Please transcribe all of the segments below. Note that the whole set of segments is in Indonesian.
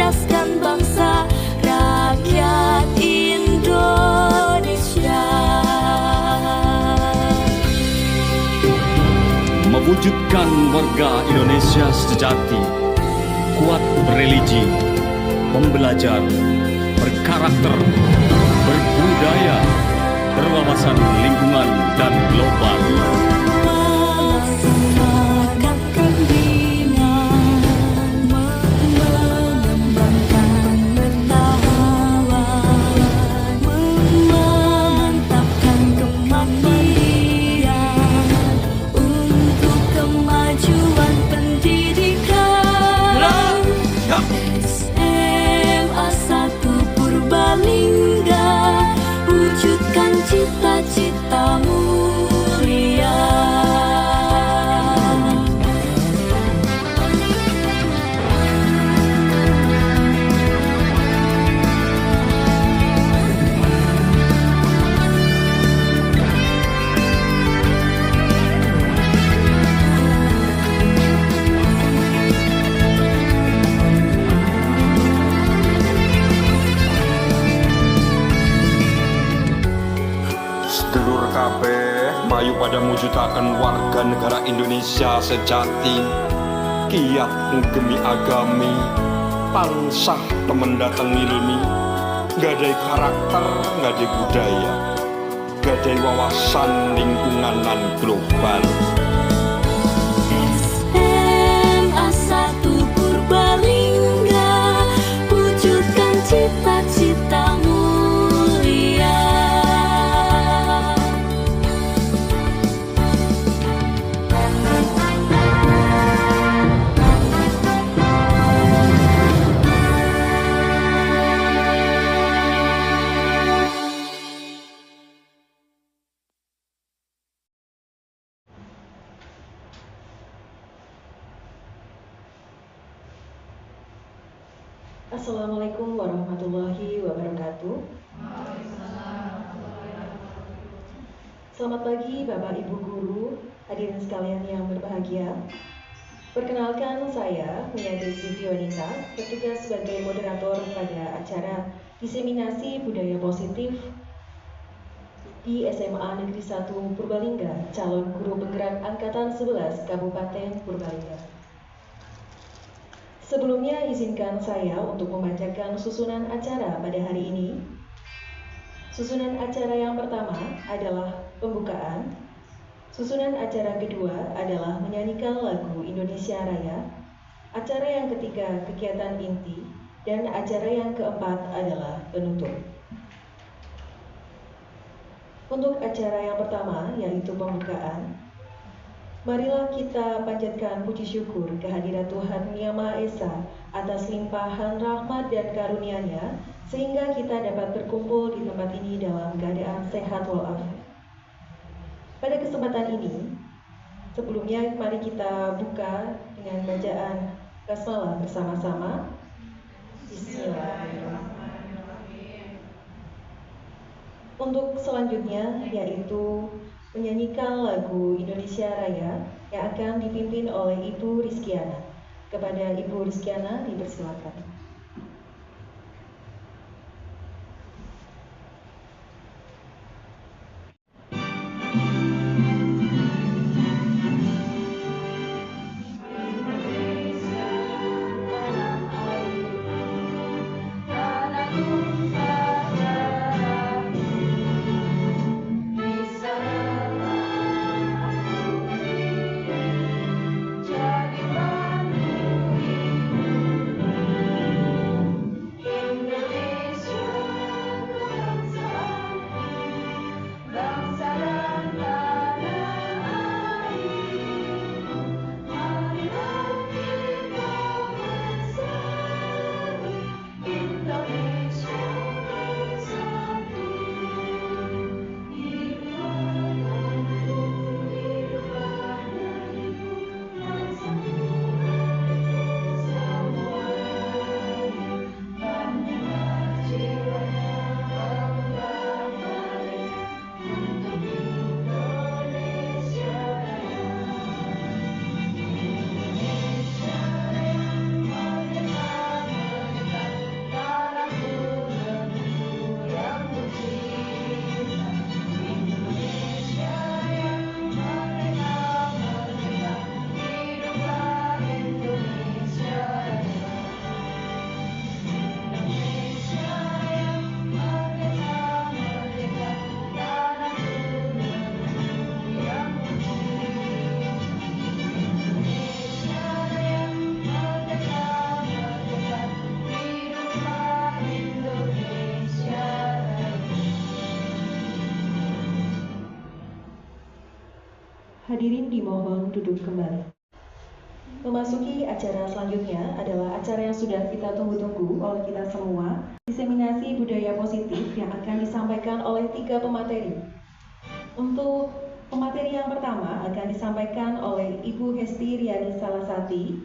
mencerdaskan bangsa rakyat Indonesia. Mewujudkan warga Indonesia sejati, kuat berreligi, pembelajar, berkarakter, berbudaya, berwawasan lingkungan dan global. Cita-cita mulia. Sedulur kabeh mayu pada mujudaken warga negara Indonesia sejati, kiat ngugemi agami, tansah temen dateng ilmi, gadai karakter, gadai budaya, gadai wawasan lingkungan lan global. SMA 1 Purbalingga, wujudkan cita-cita mulia. Assalamualaikum warahmatullahi wabarakatuh. Selamat pagi Bapak Ibu Guru, hadirin sekalian yang berbahagia. Perkenalkan, saya Miyadi Sivionita, bertugas sebagai moderator pada acara diseminasi budaya positif di SMA Negeri 1 Purbalingga, calon guru penggerak angkatan 11 Kabupaten Purbalingga. Sebelumnya izinkan saya untuk membacakan susunan acara pada hari ini. Susunan acara yang pertama adalah pembukaan. Susunan acara kedua adalah menyanyikan lagu Indonesia Raya. Acara yang ketiga kegiatan inti, dan acara yang keempat adalah penutup. Untuk acara yang pertama, yaitu pembukaan, marilah kita panjatkan puji syukur kehadirat Tuhan Yang Maha Esa atas limpahan rahmat dan karunia-Nya, sehingga kita dapat berkumpul di tempat ini dalam keadaan sehat walafiat. Pada kesempatan ini, sebelumnya mari kita buka dengan bacaan basmalah bersama-sama. Bismillahirrahmanirrahim. Untuk selanjutnya yaitu menyanyikan lagu Indonesia Raya yang akan dipimpin oleh Ibu Rizkiana. Kepada Ibu Rizkiana dipersilakan. Hadirin dimohon duduk kembali. Memasuki acara selanjutnya adalah acara yang sudah kita tunggu-tunggu oleh kita semua, diseminasi budaya positif yang akan disampaikan oleh 3 pemateri. Untuk pemateri yang pertama akan disampaikan oleh Ibu Hesti Riani Salasati,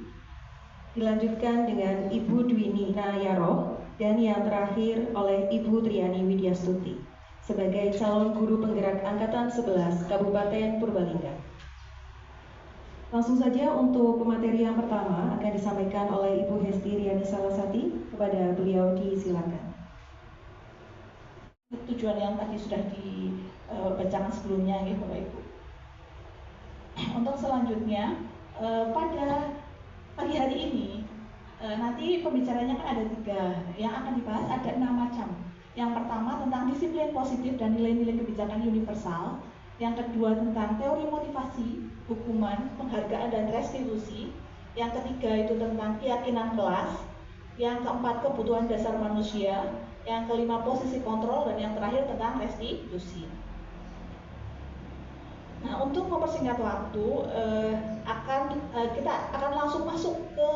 dilanjutkan dengan Ibu Dwini Nayaroh, dan yang terakhir oleh Ibu Triani Widyastuti sebagai calon guru penggerak Angkatan 11 Kabupaten Purbalingga. Langsung saja untuk pemateri yang pertama akan disampaikan oleh Ibu Hesti Riani Salasati. Kepada beliau disilakan. Tujuan yang tadi sudah dibacakan sebelumnya ya Bapak Ibu. Untuk selanjutnya pada pagi hari ini nanti pembicaranya kan ada 3 yang akan dibahas, ada 6 macam. Yang pertama tentang disiplin positif dan nilai-nilai kebijakan universal. Yang kedua tentang teori motivasi, hukuman, penghargaan dan restitusi. Yang ketiga itu tentang keyakinan kelas. Yang keempat kebutuhan dasar manusia. Yang kelima posisi kontrol, dan yang terakhir tentang restitusi. Nah, untuk mempersingkat waktu, kita akan langsung masuk ke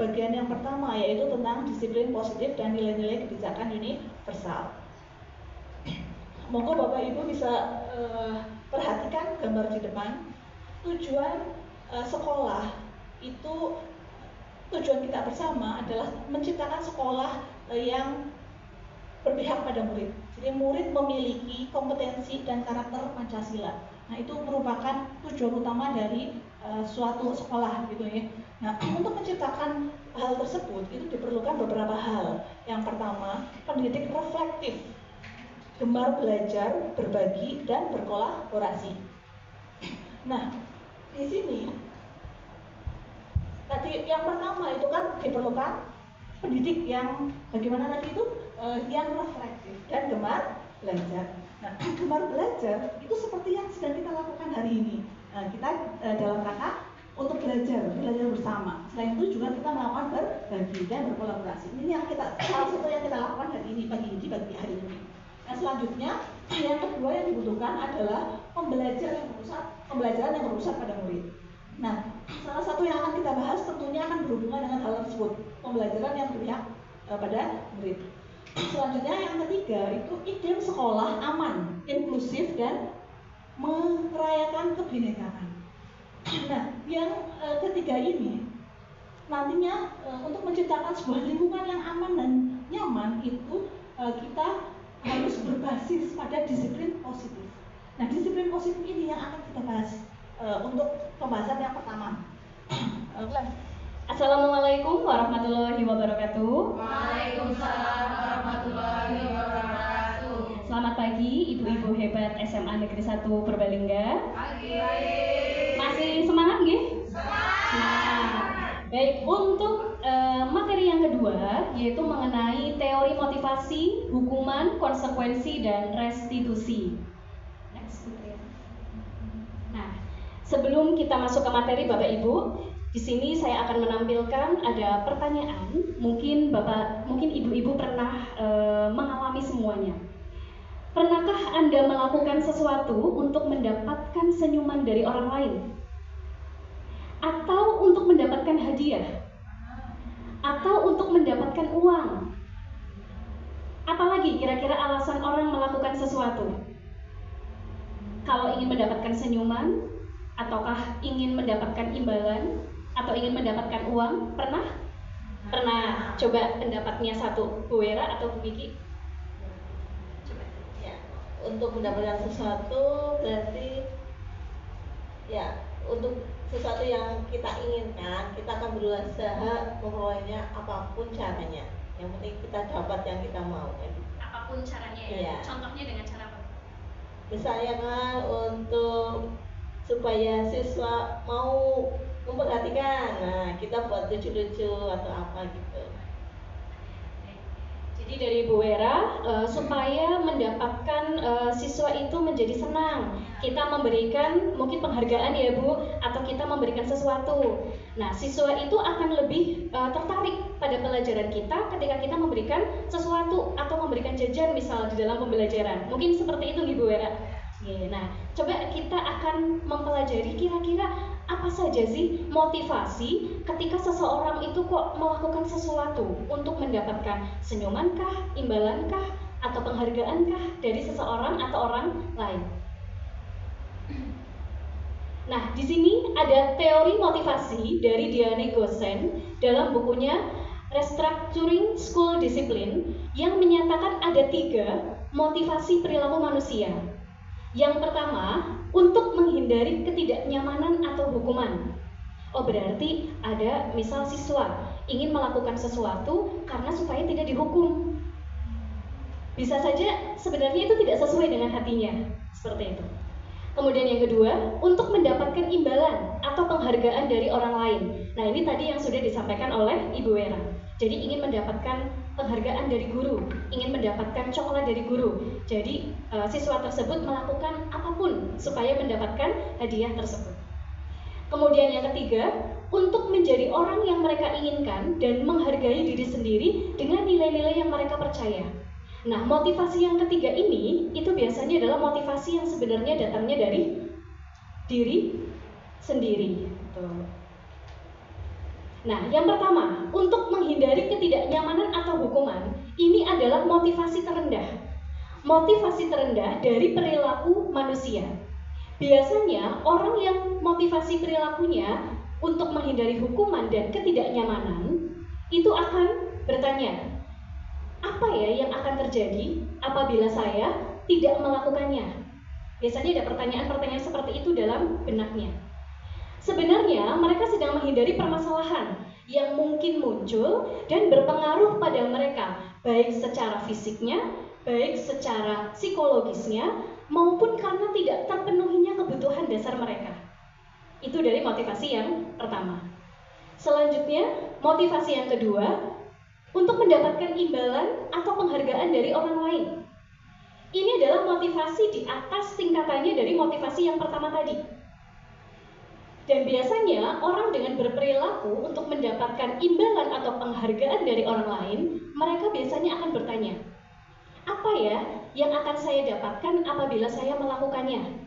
bagian yang pertama, yaitu tentang disiplin positif dan nilai-nilai kebijakan universal. Monggo Bapak Ibu bisa perhatikan gambar di depan. Tujuan sekolah itu, tujuan kita bersama adalah menciptakan sekolah yang berpihak pada murid. Jadi murid memiliki kompetensi dan karakter Pancasila. Nah, itu merupakan tujuan utama dari suatu sekolah gitu ya. Nah, untuk menciptakan hal tersebut itu diperlukan beberapa hal. Yang pertama, pendidik reflektif, gemar belajar, berbagi, dan berkolaborasi. Nah, di sini tadi yang pertama itu kan diperlukan pendidik yang bagaimana tadi itu yang reflektif dan gemar belajar. Nah, gemar belajar itu seperti yang sedang kita lakukan hari ini. Nah, kita dalam rangka untuk belajar bersama. Selain itu juga kita melakukan berbagi dan berkolaborasi. Ini yang salah satu yang kita lakukan hari ini, pagi hari ini. Nah, selanjutnya yang kedua yang dibutuhkan adalah pembelajaran yang berpusat pada murid. Nah, salah satu yang akan kita bahas tentunya akan berhubungan dengan hal tersebut, pembelajaran yang berpihak pada murid. Selanjutnya yang ketiga itu iklim sekolah aman, inklusif, dan merayakan kebinekaan. Nah, yang ketiga ini nantinya untuk menciptakan sebuah lingkungan yang aman dan nyaman itu kita harus berbasis pada disiplin positif. Nah, disiplin positif ini yang akan kita bahas untuk pembahasan yang pertama. Assalamualaikum warahmatullahi wabarakatuh. Waalaikumsalam warahmatullahi wabarakatuh. Selamat pagi ibu-ibu hebat SMA Negeri 1 Purbalingga. Pagi. Masih semangat nggih? Semangat. Baik, untuk materi yang kedua yaitu mengenai teori motivasi, hukuman, konsekuensi, dan restitusi. Next. Nah, sebelum kita masuk ke materi Bapak Ibu, di sini saya akan menampilkan ada pertanyaan. Mungkin ibu-ibu pernah mengalami semuanya. Pernahkah Anda melakukan sesuatu untuk mendapatkan senyuman dari orang lain? Atau untuk mendapatkan hadiah? Atau untuk mendapatkan uang? Apalagi kira-kira alasan orang melakukan sesuatu? Kalau ingin mendapatkan senyuman, ataukah ingin mendapatkan imbalan, atau ingin mendapatkan uang? Pernah? Pernah. Coba pendapatnya satu, Bu Wera atau Bu Vicky? Coba. Ya, untuk mendapatkan sesuatu berarti ya untuk sesuatu yang kita inginkan, kita akan berusaha memperolehnya apapun caranya. Yang penting kita dapat yang kita mau. Apapun caranya ya. Iya. Contohnya dengan cara apa? Misalnya kan untuk supaya siswa mau memperhatikan, nah kita buat lucu-lucu atau apa gitu. Jadi dari Bu Wera, supaya mendapatkan siswa itu menjadi senang, kita memberikan mungkin penghargaan ya Bu, atau kita memberikan sesuatu. Nah, siswa itu akan lebih tertarik pada pelajaran kita ketika kita memberikan sesuatu atau memberikan jajan misal di dalam pembelajaran. Mungkin seperti itu nih Bu Wera. Nah, coba kita akan mempelajari kira-kira apa saja sih motivasi ketika seseorang itu kok melakukan sesuatu untuk mendapatkan senyumankah, imbalankah, atau penghargaankah dari seseorang atau orang lain. Nah, di sini ada teori motivasi dari Diane Gossen dalam bukunya Restructuring School Discipline yang menyatakan ada 3 motivasi perilaku manusia. Yang pertama, untuk menghindari ketidaknyamanan atau hukuman. Oh, berarti ada misal siswa ingin melakukan sesuatu karena supaya tidak dihukum. Bisa saja sebenarnya itu tidak sesuai dengan hatinya, seperti itu. Kemudian yang kedua, untuk mendapatkan imbalan atau penghargaan dari orang lain. Nah, ini tadi yang sudah disampaikan oleh Ibu Wera. Jadi ingin mendapatkan penghargaan dari guru, ingin mendapatkan coklat dari guru. Jadi siswa tersebut melakukan apapun supaya mendapatkan hadiah tersebut. Kemudian yang ketiga, untuk menjadi orang yang mereka inginkan dan menghargai diri sendiri dengan nilai-nilai yang mereka percaya. Nah, motivasi yang ketiga ini itu biasanya adalah motivasi yang sebenarnya datangnya dari diri sendiri. Nah, yang pertama, untuk menghindari ketidaknyamanan atau hukuman, ini adalah motivasi terendah. Motivasi terendah dari perilaku manusia. Biasanya orang yang motivasi perilakunya untuk menghindari hukuman dan ketidaknyamanan itu akan bertanya, apa ya yang akan terjadi apabila saya tidak melakukannya? Biasanya ada pertanyaan-pertanyaan seperti itu dalam benaknya. Sebenarnya mereka sedang menghindari permasalahan yang mungkin muncul dan berpengaruh pada mereka, baik secara fisiknya, baik secara psikologisnya, maupun karena tidak terpenuhinya kebutuhan dasar mereka. Itu dari motivasi yang pertama. Selanjutnya, motivasi yang kedua, untuk mendapatkan imbalan atau penghargaan dari orang lain. Ini adalah motivasi di atas tingkatannya dari motivasi yang pertama tadi. Dan biasanya orang dengan berperilaku untuk mendapatkan imbalan atau penghargaan dari orang lain, mereka biasanya akan bertanya, apa ya yang akan saya dapatkan apabila saya melakukannya?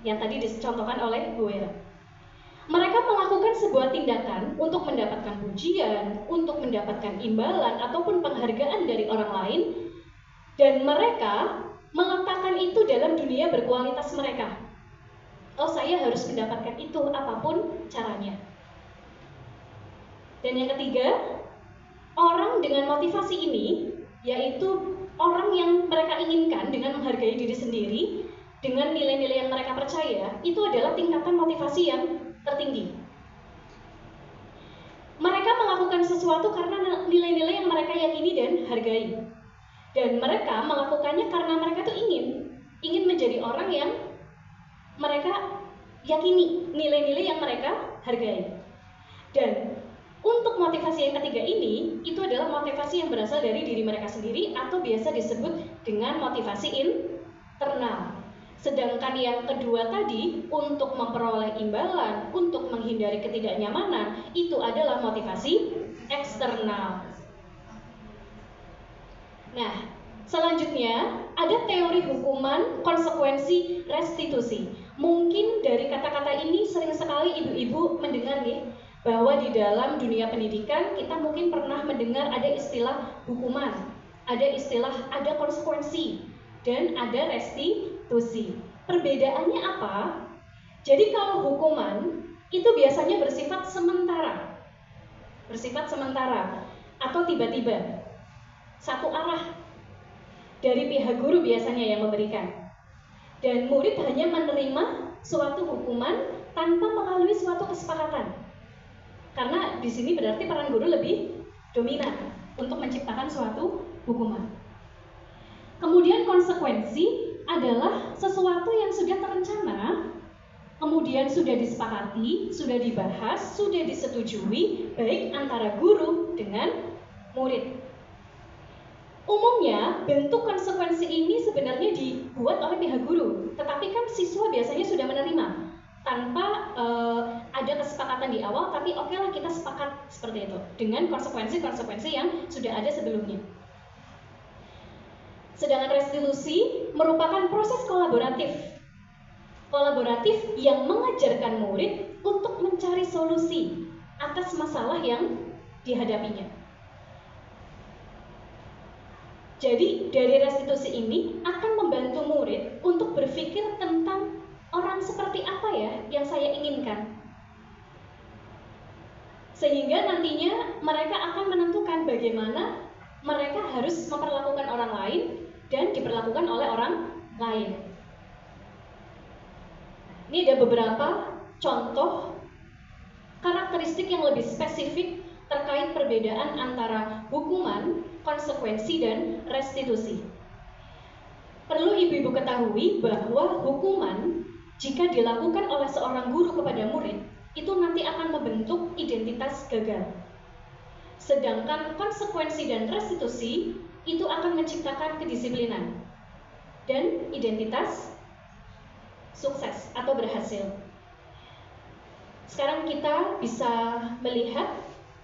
Yang tadi dicontohkan oleh Bu Wera. Mereka melakukan sebuah tindakan untuk mendapatkan pujian, untuk mendapatkan imbalan ataupun penghargaan dari orang lain, dan mereka meletakkan itu dalam dunia berkualitas mereka. Oh, saya harus mendapatkan itu apapun caranya. Dan yang ketiga, orang dengan motivasi ini, yaitu orang yang mereka inginkan dengan menghargai diri sendiri, dengan nilai-nilai yang mereka percaya, itu adalah tingkatan motivasi yang tertinggi. Mereka melakukan sesuatu karena nilai-nilai yang mereka yakini dan hargai. Dan mereka melakukannya karena mereka tuh ingin menjadi orang yang mereka yakini, nilai-nilai yang mereka hargai. Dan untuk motivasi yang ketiga ini, itu adalah motivasi yang berasal dari diri mereka sendiri atau biasa disebut dengan motivasi internal. Sedangkan yang kedua tadi, untuk memperoleh imbalan, untuk menghindari ketidaknyamanan, itu adalah motivasi eksternal. Nah, selanjutnya ada teori hukuman konsekuensi restitusi. Mungkin dari kata-kata ini sering sekali ibu-ibu mendengar nih, bahwa di dalam dunia pendidikan kita mungkin pernah mendengar ada istilah hukuman, ada istilah ada konsekuensi, dan ada restitusi. Perbedaannya apa? Jadi kalau hukuman itu biasanya bersifat sementara atau tiba-tiba, satu arah dari pihak guru biasanya yang memberikan, dan murid hanya menerima suatu hukuman tanpa melalui suatu kesepakatan. Karena di sini berarti peran guru lebih dominan untuk menciptakan suatu hukuman. Kemudian konsekuensi adalah sesuatu yang sudah terencana, kemudian sudah disepakati, sudah dibahas, sudah disetujui baik antara guru dengan murid. Umumnya bentuk konsekuensi ini sebenarnya dibuat oleh pihak guru, tetapi kan siswa biasanya sudah menerima tanpa ada kesepakatan di awal, tapi okelah kita sepakat seperti itu dengan konsekuensi-konsekuensi yang sudah ada sebelumnya. Sedangkan restitusi merupakan proses kolaboratif yang mengajarkan murid untuk mencari solusi atas masalah yang dihadapinya. Jadi dari restitusi ini akan membantu murid untuk berpikir tentang orang seperti apa ya yang saya inginkan. Sehingga nantinya mereka akan menentukan bagaimana mereka harus memperlakukan orang lain dan diperlakukan oleh orang lain. Ini ada beberapa contoh karakteristik yang lebih spesifik terkait perbedaan antara hukuman, konsekuensi, dan restitusi. Perlu ibu-ibu ketahui bahwa hukuman jika dilakukan oleh seorang guru kepada murid itu nanti akan membentuk identitas gagal. Sedangkan konsekuensi dan restitusi itu akan menciptakan kedisiplinan dan identitas sukses atau berhasil. Sekarang kita bisa melihat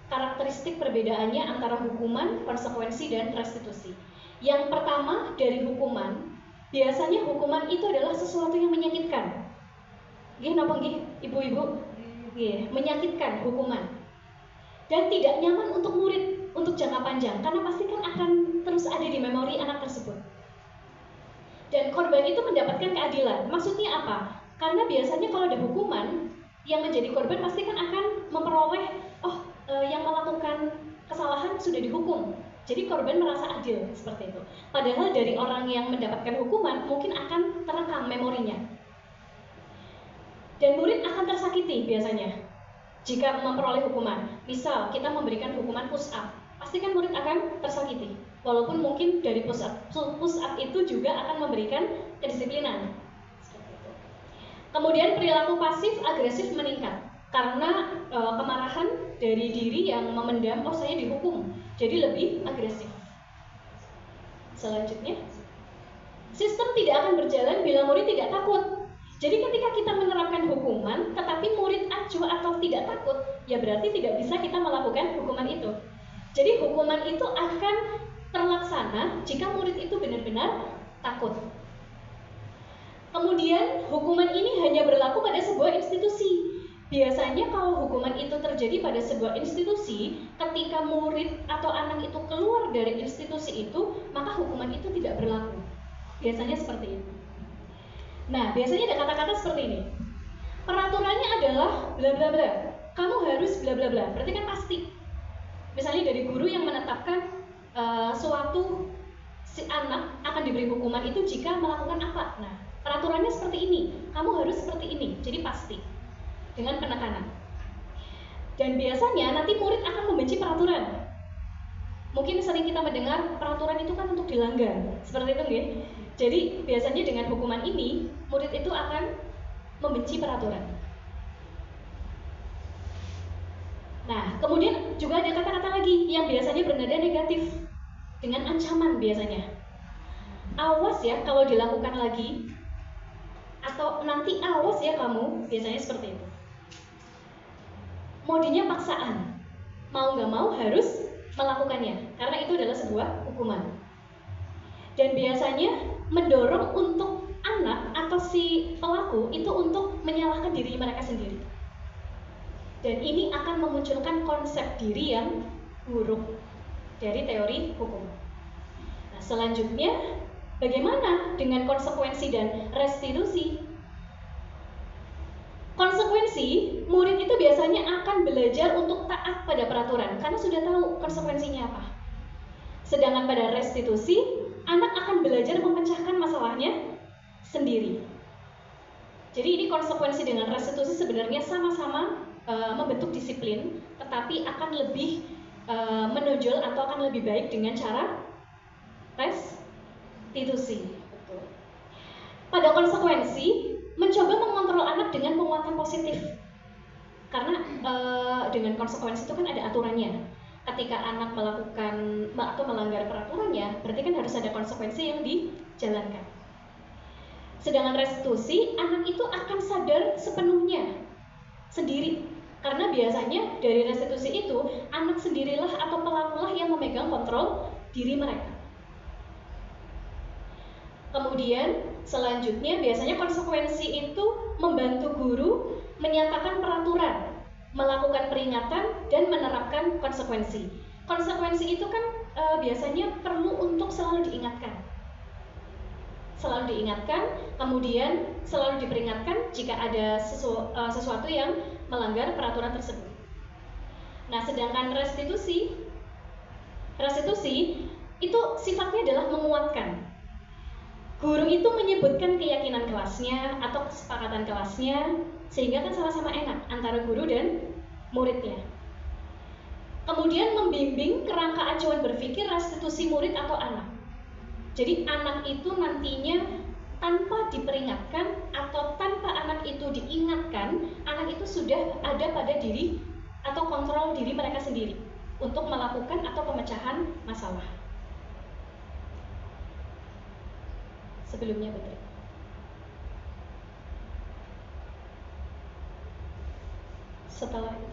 karakteristik perbedaannya antara hukuman, konsekuensi, dan restitusi. Yang pertama dari hukuman, biasanya hukuman itu adalah sesuatu yang menyakitkan. Nggih napa nggih, ibu-ibu? Nggih, menyakitkan hukuman. Dan tidak nyaman untuk murid untuk jangka panjang karena pasti kan akan terus ada di memori anak tersebut. Dan korban itu mendapatkan keadilan. Maksudnya apa? Karena biasanya kalau ada hukuman, yang menjadi korban pasti kan akan memperoleh yang melakukan kesalahan sudah dihukum. Jadi korban merasa adil seperti itu. Padahal dari orang yang mendapatkan hukuman mungkin akan terekam memorinya. Dan murid akan tersakiti biasanya jika memperoleh hukuman. Misal kita memberikan hukuman push up, pasti kan murid akan tersakiti. Walaupun mungkin dari push up itu juga akan memberikan kedisiplinan. Kemudian perilaku pasif agresif meningkat karena kemarahan dari diri yang memendam, saya dihukum, jadi lebih agresif. Selanjutnya, sistem tidak akan berjalan bila murid tidak takut. Jadi ketika kita menerapkan hukuman, tetapi murid acuh atau tidak takut, ya berarti tidak bisa kita melakukan hukuman itu. Jadi hukuman itu akan terlaksana jika murid itu benar-benar takut. Kemudian hukuman ini hanya berlaku pada sebuah institusi. Biasanya kalau hukuman itu terjadi pada sebuah institusi, ketika murid atau anak itu keluar dari institusi itu, maka hukuman itu tidak berlaku. Biasanya seperti itu. Nah, biasanya ada kata-kata seperti ini. Peraturannya adalah bla bla bla. Kamu harus bla bla bla. Berarti kan pasti. Misalnya dari guru yang menetapkan suatu si anak akan diberi hukuman itu jika melakukan apa. Nah, peraturannya seperti ini. Kamu harus seperti ini. Jadi pasti. Dengan penekanan. Dan biasanya nanti murid akan membenci peraturan. Mungkin sering kita mendengar peraturan itu kan untuk dilanggar. Seperti itu nggih. Jadi biasanya dengan hukuman ini, murid itu akan membenci peraturan. Nah, kemudian juga ada kata-kata lagi yang biasanya bernada negatif dengan ancaman biasanya. Awas ya kalau dilakukan lagi, atau nanti awas ya kamu, biasanya seperti itu. Modenya paksaan, mau nggak mau harus melakukannya, karena itu adalah sebuah hukuman. Dan biasanya mendorong untuk anak atau si pelaku itu untuk menyalahkan diri mereka sendiri. Dan ini akan memunculkan konsep diri yang buruk dari teori hukum. Nah, selanjutnya, bagaimana dengan konsekuensi dan restitusi? Konsekuensi, murid itu biasanya akan belajar untuk taat pada peraturan karena sudah tahu konsekuensinya apa. Sedangkan pada restitusi, anak akan belajar memecahkan masalahnya sendiri. Jadi ini konsekuensi dengan restitusi sebenarnya sama-sama membentuk disiplin, tetapi akan lebih menonjol atau akan lebih baik dengan cara restitusi. Pada konsekuensi, mencoba mengontrol anak dengan penguatan positif. Karena dengan konsekuensi itu kan ada aturannya. Ketika anak melakukan atau melanggar peraturannya, berarti kan harus ada konsekuensi yang dijalankan. Sedangkan restitusi, anak itu akan sadar sepenuhnya sendiri. Karena biasanya dari restitusi itu, anak sendirilah atau pelakulah yang memegang kontrol diri mereka. Kemudian selanjutnya biasanya konsekuensi itu membantu guru menyatakan peraturan, melakukan peringatan, dan menerapkan konsekuensi. Konsekuensi itu kan biasanya perlu untuk selalu diingatkan. Selalu diingatkan, kemudian selalu diperingatkan jika ada sesuatu yang melanggar peraturan tersebut. Nah, sedangkan restitusi itu sifatnya adalah menguatkan. Guru itu menyebutkan keyakinan kelasnya atau kesepakatan kelasnya, sehingga kan sama-sama enak antara guru dan muridnya. Kemudian membimbing kerangka acuan berpikir restitusi murid atau anak. Jadi anak itu nantinya tanpa diperingatkan atau tanpa anak itu diingatkan, anak itu sudah ada pada diri atau kontrol diri mereka sendiri untuk melakukan atau pemecahan masalah. Sebelumnya Putri. Setelah itu.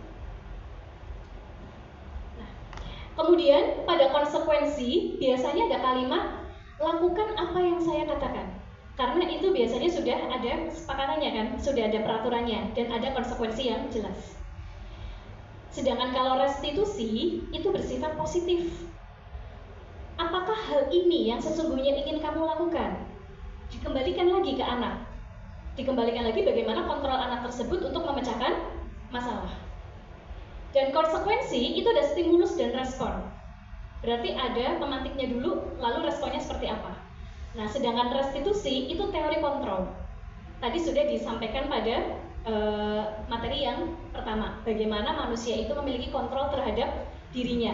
Nah, kemudian pada konsekuensi biasanya ada kalimat lakukan apa yang saya katakan. Karena itu biasanya sudah ada kesepakatannya kan, sudah ada peraturannya dan ada konsekuensi yang jelas. Sedangkan kalau restitusi itu bersifat positif. Apakah hal ini yang sesungguhnya ingin kamu lakukan? Dikembalikan lagi ke anak. Dikembalikan lagi bagaimana kontrol anak tersebut untuk memecahkan masalah. Dan konsekuensi itu ada stimulus dan respon. Berarti ada pemantiknya dulu, lalu responnya seperti apa. Nah, sedangkan restitusi itu teori kontrol. Tadi sudah disampaikan pada materi yang pertama, bagaimana manusia itu memiliki kontrol terhadap dirinya.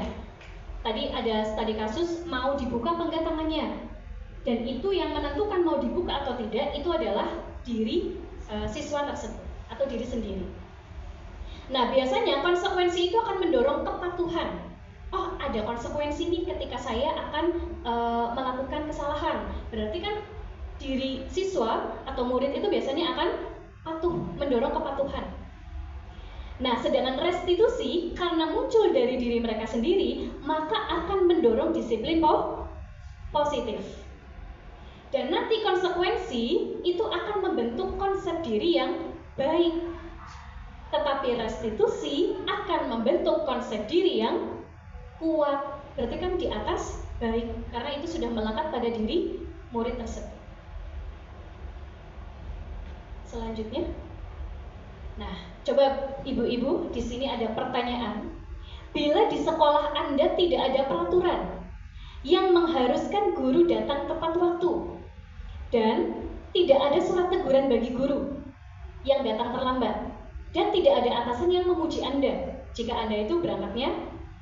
Tadi ada studi kasus mau dibuka apa enggak tangannya. Dan itu yang menentukan mau dibuka atau tidak itu adalah diri siswa tersebut atau diri sendiri. Nah, biasanya konsekuensi itu akan mendorong kepatuhan. Oh, ada konsekuensi nih ketika saya akan melakukan kesalahan. Berarti kan diri siswa atau murid itu biasanya akan patuh, mendorong kepatuhan. Nah, sedangkan restitusi karena muncul dari diri mereka sendiri, maka akan mendorong disiplin positif. Dan nanti konsekuensi itu akan membentuk konsep diri yang baik. Tetapi restitusi akan membentuk konsep diri yang kuat. Berarti kan di atas baik, karena itu sudah melekat pada diri murid tersebut. Selanjutnya. Nah, coba ibu-ibu, di sini ada pertanyaan. Bila di sekolah Anda tidak ada peraturan yang mengharuskan guru datang tepat waktu dan tidak ada surat teguran bagi guru yang datang terlambat dan tidak ada atasan yang memuji Anda jika Anda itu berangkatnya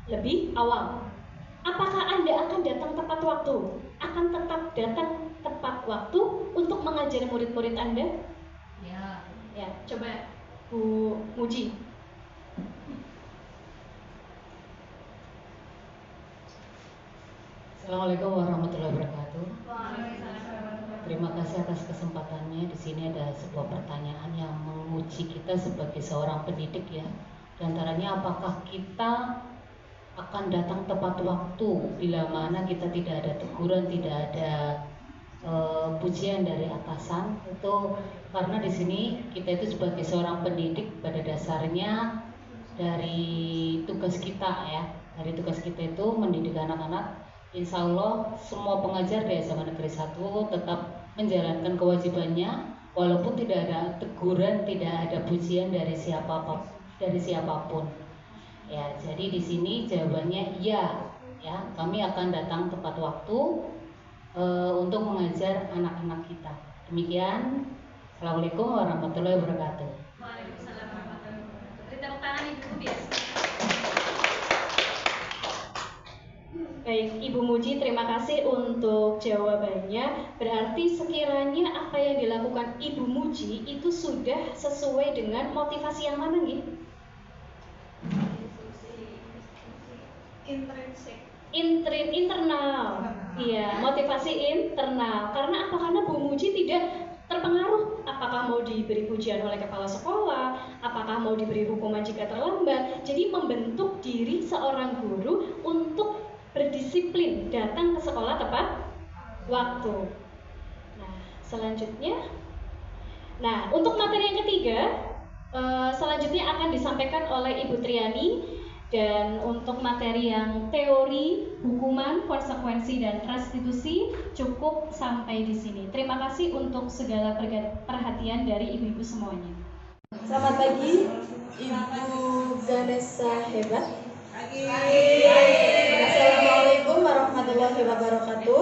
lebih awal, apakah Anda akan datang tepat waktu? Akan tetap datang tepat waktu untuk mengajar murid-murid Anda? Ya, coba Bu Muji. Assalamualaikum warahmatullahi wabarakatuh. Terima kasih atas kesempatannya. Di sini ada sebuah pertanyaan yang menguji kita sebagai seorang pendidik ya. Di antaranya apakah kita akan datang tepat waktu bila mana kita tidak ada teguran, tidak ada pujian dari atasan. Itu karena di sini kita itu sebagai seorang pendidik pada dasarnya dari tugas kita ya. Dari tugas kita itu mendidik anak-anak. Insya Allah semua pengajar di SMA Negeri 1 tetap menjalankan kewajibannya walaupun tidak ada teguran, tidak ada pujian dari siapapun. Ya, jadi di sini jawabannya iya, ya kami akan datang tepat waktu untuk mengajar anak-anak kita. Demikian. Assalamualaikum warahmatullahi wabarakatuh. Waalaikumsalam warahmatullahi wabarakatuh. Beri tepuk tangan ibu biasa. Baik, Ibu Muji, terima kasih untuk jawabannya. Berarti sekiranya apa yang dilakukan Ibu Muji itu sudah sesuai dengan motivasi yang mana nih? Internal. Iya, motivasi internal. Karena apa? Karena Bu Muji tidak terpengaruh apakah mau diberi pujian oleh kepala sekolah, apakah mau diberi hukuman jika terlambat. Jadi membentuk diri seorang guru untuk berdisiplin datang ke sekolah tepat waktu. Selanjutnya, nah untuk materi yang ketiga, selanjutnya akan disampaikan oleh Ibu Triani. Dan untuk materi yang teori, hukuman, konsekuensi, dan restitusi cukup sampai di sini. Terima kasih untuk segala perhatian dari ibu-ibu semuanya. Selamat pagi, Ibu Ganesha Hebat. Assalamualaikum warahmatullahi wabarakatuh.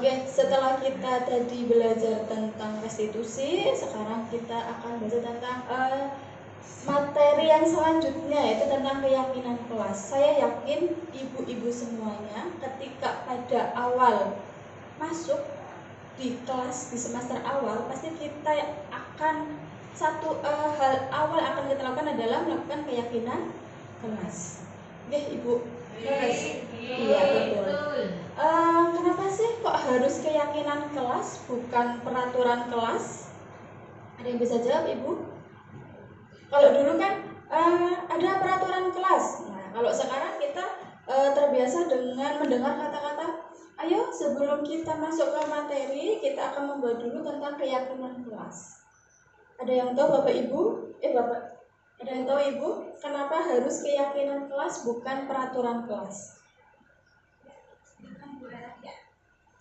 Oke, setelah kita tadi belajar tentang restitusi, sekarang kita akan belajar tentang materi yang selanjutnya, yaitu tentang keyakinan kelas. Saya yakin ibu-ibu semuanya ketika pada awal masuk di kelas di semester awal, pasti kita akan hal awal akan kita lakukan adalah melakukan keyakinan kelas. Oke, Ibu. Iya, betul. Kenapa sih kok harus keyakinan kelas bukan peraturan kelas? Ada yang bisa jawab, Ibu? Kalau dulu kan ada peraturan kelas. Nah, kalau sekarang kita terbiasa dengan mendengar kata-kata, ayo sebelum kita masuk ke materi, kita akan membuat dulu tentang keyakinan kelas. Ada yang tahu Bapak Ibu? Ada yang tahu Ibu? Kenapa harus keyakinan kelas bukan peraturan kelas?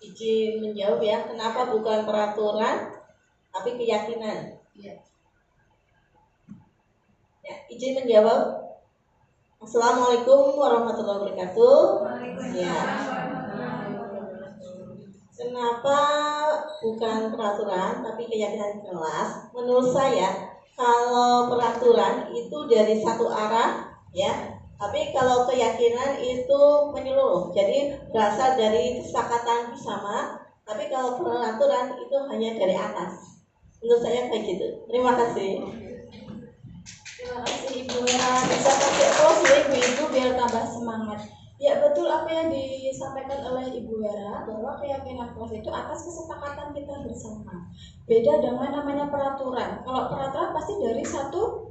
Izin menjawab ya, kenapa bukan peraturan tapi keyakinan? Ya, izin menjawab. Assalamualaikum warahmatullahi wabarakatuh. Ya. Kenapa bukan peraturan tapi keyakinan kelas? Menurut saya, kalau peraturan itu dari satu arah, ya. Tapi kalau keyakinan itu menyeluruh, jadi berasal dari kesepakatan bersama. Tapi kalau peraturan itu hanya dari atas. Menurut saya kayak gitu. Terima kasih. Terima kasih Ibu Vera. Bisa pakai close ya Ibu-ibu biar tambah semangat. Ya betul apa yang disampaikan oleh Ibu Vera, bahwa keyakinan kelas itu atas kesepakatan kita bersama. Beda dengan namanya peraturan. Kalau peraturan pasti dari satu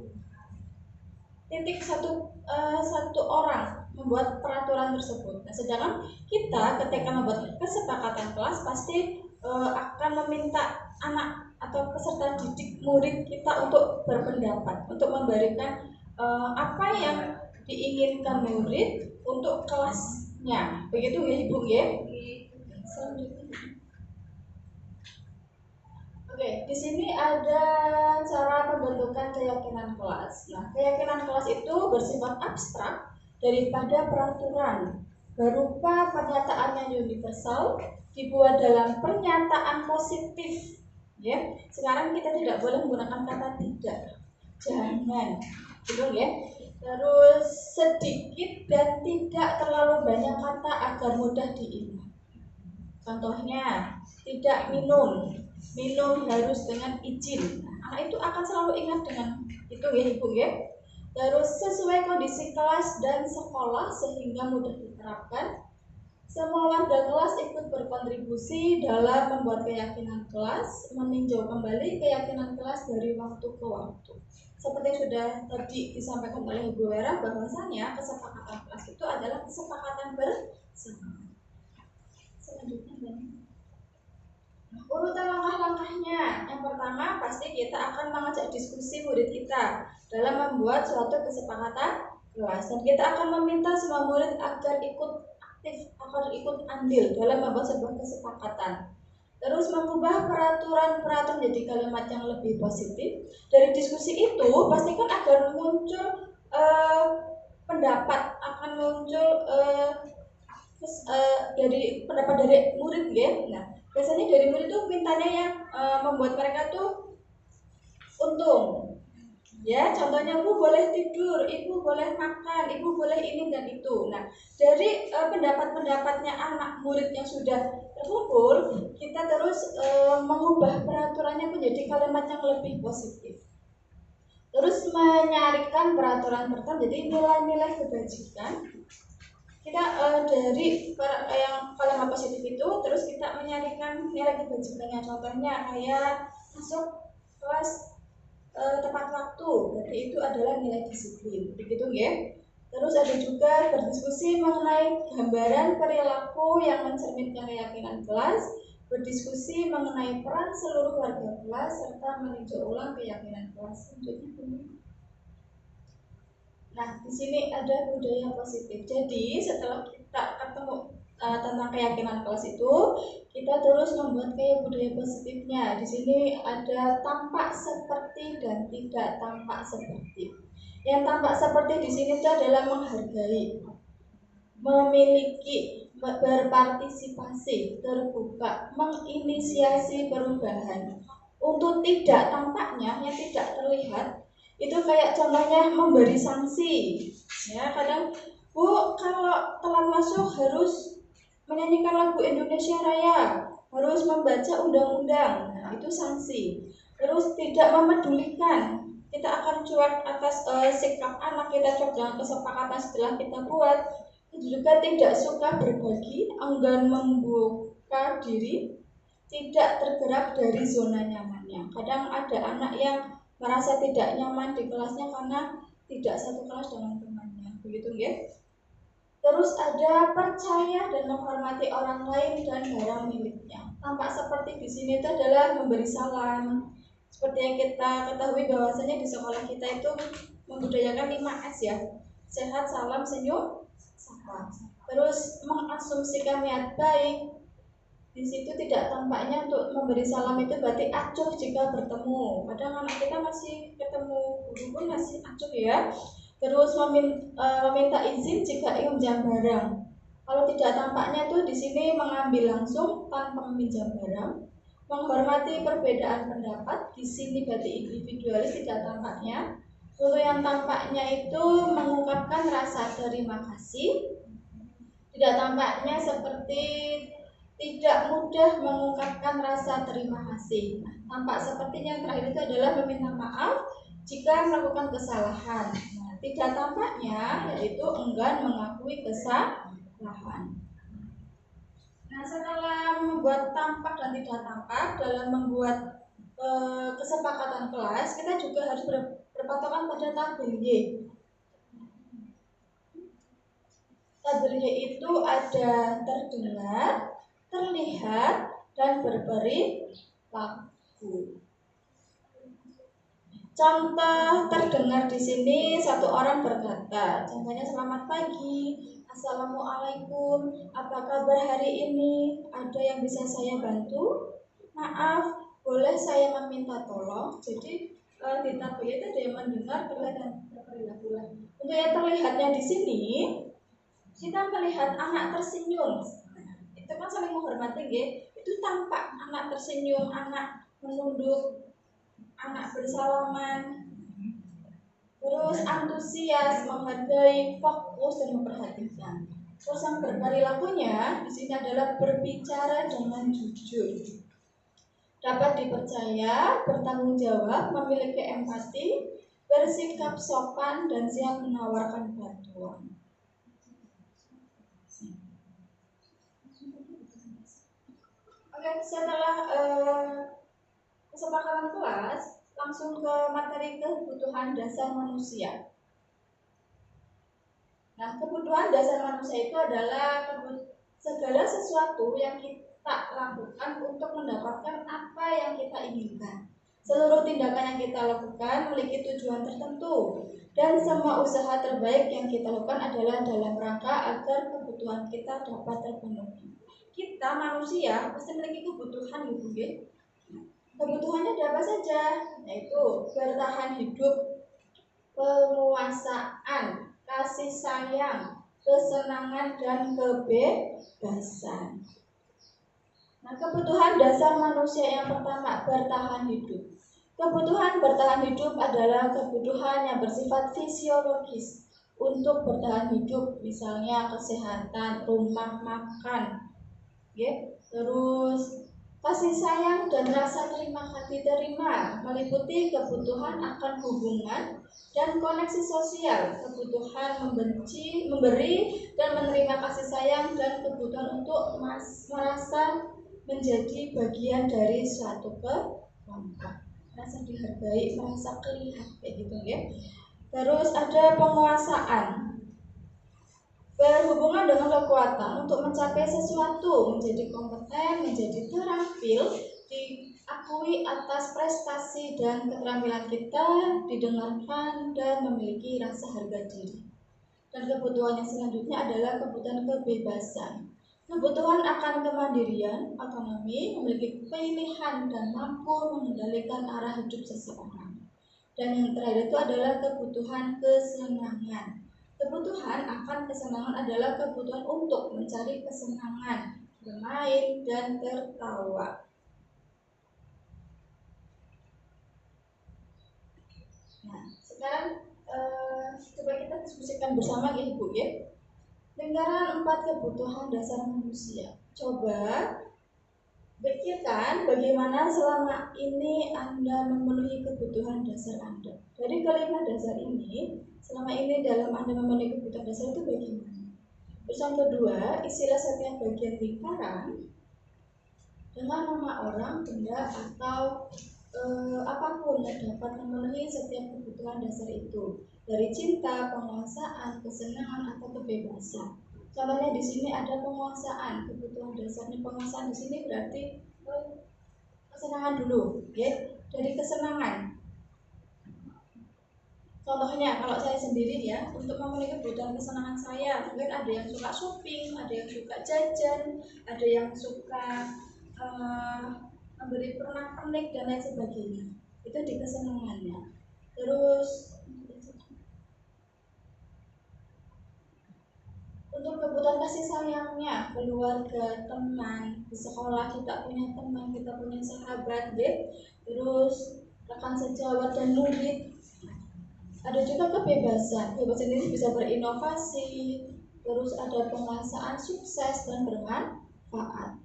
orang membuat peraturan tersebut. Nah, sedangkan kita ketika membuat kesepakatan kelas pasti akan meminta anak atau peserta didik murid kita untuk berpendapat, untuk memberikan apa yang diinginkan murid untuk kelasnya. Begitu ya Ibu ya? Selanjutnya. Oke, di sini ada cara pembentukan keyakinan kelas. Nah, keyakinan kelas itu bersifat abstrak daripada peraturan, berupa pernyataan yang universal, dibuat dalam pernyataan positif. Ya, sekarang kita tidak boleh menggunakan kata tidak, jangan, gitu ya. Terus sedikit dan tidak terlalu banyak kata agar mudah diingat. Contohnya, tidak minum harus dengan izin. Nah, anak itu akan selalu ingat dengan itu ya Ibu ya. Terus sesuai kondisi kelas dan sekolah sehingga mudah diterapkan. Semua warga kelas ikut berkontribusi dalam membuat keyakinan kelas, meninjau kembali keyakinan kelas dari waktu ke waktu. Seperti yang sudah tadi disampaikan oleh Ibu Vera, bahwasanya kesepakatan kelas itu adalah kesepakatan bersama. Selanjutnya, urutan langkah-langkahnya. Yang pertama, pasti kita akan mengajak diskusi murid kita dalam membuat suatu kesepakatan kelas, dan kita akan meminta semua murid agar ikut aktif, agar ikut andil dalam membuat sebuah kesepakatan. Terus mengubah peraturan menjadi kalimat yang lebih positif. Dari diskusi itu pastikan agar muncul pendapat, akan muncul dari pendapat dari murid ya. Nah, biasanya dari murid itu mintanya yang membuat mereka tuh untung. Ya, contohnya Ibu boleh tidur, Ibu boleh makan, Ibu boleh ini dan itu. Nah, dari pendapat-pendapatnya anak murid yang sudah terkumpul, kita terus mengubah peraturannya menjadi kalimat yang lebih positif. Terus menyarikan peraturan tertentu, jadi nilai-nilai kebajikan. Kita dari yang kalimat positif itu, terus kita menyarikan nilai kebajikannya. Contohnya kayak masuk kelas tepat waktu, berarti itu adalah nilai disiplin, begitu ya. Terus ada juga berdiskusi mengenai gambaran perilaku yang mencerminkan keyakinan kelas, berdiskusi mengenai peran seluruh warga kelas, serta meninjau ulang keyakinan kelas. Nah, di sini ada budaya positif. Jadi, setelah kita ketemu tentang keyakinan kelas itu, kita terus membuat kayak budaya positifnya. Di sini ada tampak seperti dan tidak tampak seperti. Yang tampak seperti di sini itu adalah menghargai, memiliki, berpartisipasi, terbuka, menginisiasi perubahan. Untuk tidak tampaknya, yang tidak terlihat, itu kayak contohnya memberi sanksi. Ya, kadang Bu, kalau telat masuk harus menyanyikan lagu Indonesia Raya, harus membaca undang-undang. Nah, itu sanksi. Terus tidak memedulikan, kita akan cuek atas sikap anak kita, cuek dengan kesepakatan setelah kita buat. Juga tidak suka berbagi, enggan membuka diri, tidak tergerak dari zona nyamannya. Kadang ada anak yang merasa tidak nyaman di kelasnya karena tidak satu kelas dengan temannya, begitu ya. Terus ada percaya dan menghormati orang lain dan barang miliknya. Tampak seperti di sini itu adalah memberi salam. Seperti yang kita ketahui bahwasanya di sekolah kita itu membudayakan 5S ya. Sehat, salam, senyum, sapa. Terus mengasumsikan niat baik. Di situ tidak tampaknya untuk memberi salam itu berarti acuh jika bertemu. Kadang anak kita masih ketemu guru pun masih acuh ya. Terus meminta izin jika ingin meminjam barang. Kalau tidak tampaknya tuh di sini mengambil langsung tanpa meminjam barang. Menghormati perbedaan pendapat, di sini berarti individualis tidak tampaknya. Untuk yang tampaknya itu mengungkapkan rasa terima kasih. Tidak tampaknya seperti tidak mudah mengungkapkan rasa terima kasih. Nah, tampak seperti yang terakhir itu adalah meminta maaf jika melakukan kesalahan. Nah, tidak tampaknya yaitu enggan mengakui kesalahan. Nah, setelah membuat tampak dan tidak tampak dalam membuat kesepakatan kelas, kita juga harus berpatokan pada tabel Y. Tabel Y itu ada terdengar, terlihat, dan berperilaku. Contoh terdengar di sini satu orang berkata, contohnya selamat pagi, assalamualaikum, apa kabar hari ini? Ada yang bisa saya bantu? Maaf, boleh saya meminta tolong? Jadi di tabel itu ada yang mendengar, terlihat, dan berperilaku. Untuk yang terlihatnya di sini, kita melihat anak tersenyum. Itu kan saling menghormati, ya. Itu tampak anak tersenyum, anak menunduk, anak bersalaman, terus antusias, menghargai, fokus, dan memperhatikan. Terus yang berperilakunya di sini adalah berbicara dengan jujur, dapat dipercaya, bertanggung jawab, memiliki empati, bersikap sopan, dan siap menawarkan bantuan. Oke, setelah kesepakatan kelas, langsung ke materi kebutuhan dasar manusia. Nah, kebutuhan dasar manusia itu adalah segala sesuatu yang kita lakukan untuk mendapatkan apa yang kita inginkan. Seluruh tindakan yang kita lakukan memiliki tujuan tertentu, dan semua usaha terbaik yang kita lakukan adalah dalam rangka agar kebutuhan kita dapat terpenuhi. Kita manusia pasti memiliki kebutuhan, gitu ya. Kebutuhannya ada apa saja? Yaitu bertahan hidup, penguasaan, kasih sayang, kesenangan, dan kebebasan. Nah, kebutuhan dasar manusia yang pertama, bertahan hidup. Kebutuhan bertahan hidup adalah kebutuhan yang bersifat fisiologis untuk bertahan hidup, misalnya kesehatan, rumah, makan, ya. Terus kasih sayang dan rasa terima meliputi kebutuhan akan hubungan dan koneksi sosial, kebutuhan memberi dan menerima kasih sayang, dan kebutuhan untuk merasa menjadi bagian dari suatu kelompok, merasa dihargai, merasa kelihatan, kayak gitu ya. Terus ada penguasaan. berhubungan dengan kekuatan untuk mencapai sesuatu, menjadi kompeten, menjadi terampil, diakui atas prestasi dan keterampilan kita, didengarkan dan memiliki rasa harga diri. Dan kebutuhan yang selanjutnya adalah kebutuhan kebebasan. Kebutuhan akan kemandirian, otonomi, memiliki pilihan dan mampu mengendalikan arah hidup seseorang. Dan yang terakhir itu adalah kebutuhan kesenangan. Kebutuhan akan kesenangan adalah kebutuhan untuk mencari kesenangan, bermain, dan tertawa. Nah, sekarang coba kita diskusikan bersama ya Ibu ya. Lingkaran 4 kebutuhan dasar manusia. Coba pikirkan bagaimana selama ini Anda memenuhi kebutuhan dasar Anda. Dari kelima dasar ini, selama ini dalam Anda memenuhi kebutuhan dasar itu bagaimana? Terus yang kedua, isilah setiap bagian lingkaran dengan nama orang, benda, atau apapun yang dapat memenuhi setiap kebutuhan dasar itu, dari cinta, penguasaan, kesenangan, atau kebebasan. Contohnya di sini ada penguasaan, kebutuhan dasarnya penguasaan di sini berarti kesenangan dulu, ya. Dari kesenangan. Contohnya kalau saya sendiri ya, untuk memenuhi kebutuhan kesenangan saya, mungkin ada yang suka shopping, ada yang suka jajan, ada yang suka memberi pernak-pernik dan lain sebagainya. Itu di kesenangannya. Terus untuk kebutuhan kasih sayangnya, keluarga, teman, di sekolah kita punya teman, kita punya sahabat, gitu. Terus rekan sejawat dan murid. Ada juga kebebasan. Kebebasan ini bisa berinovasi. Terus ada penguasaan, sukses dan bermanfaat.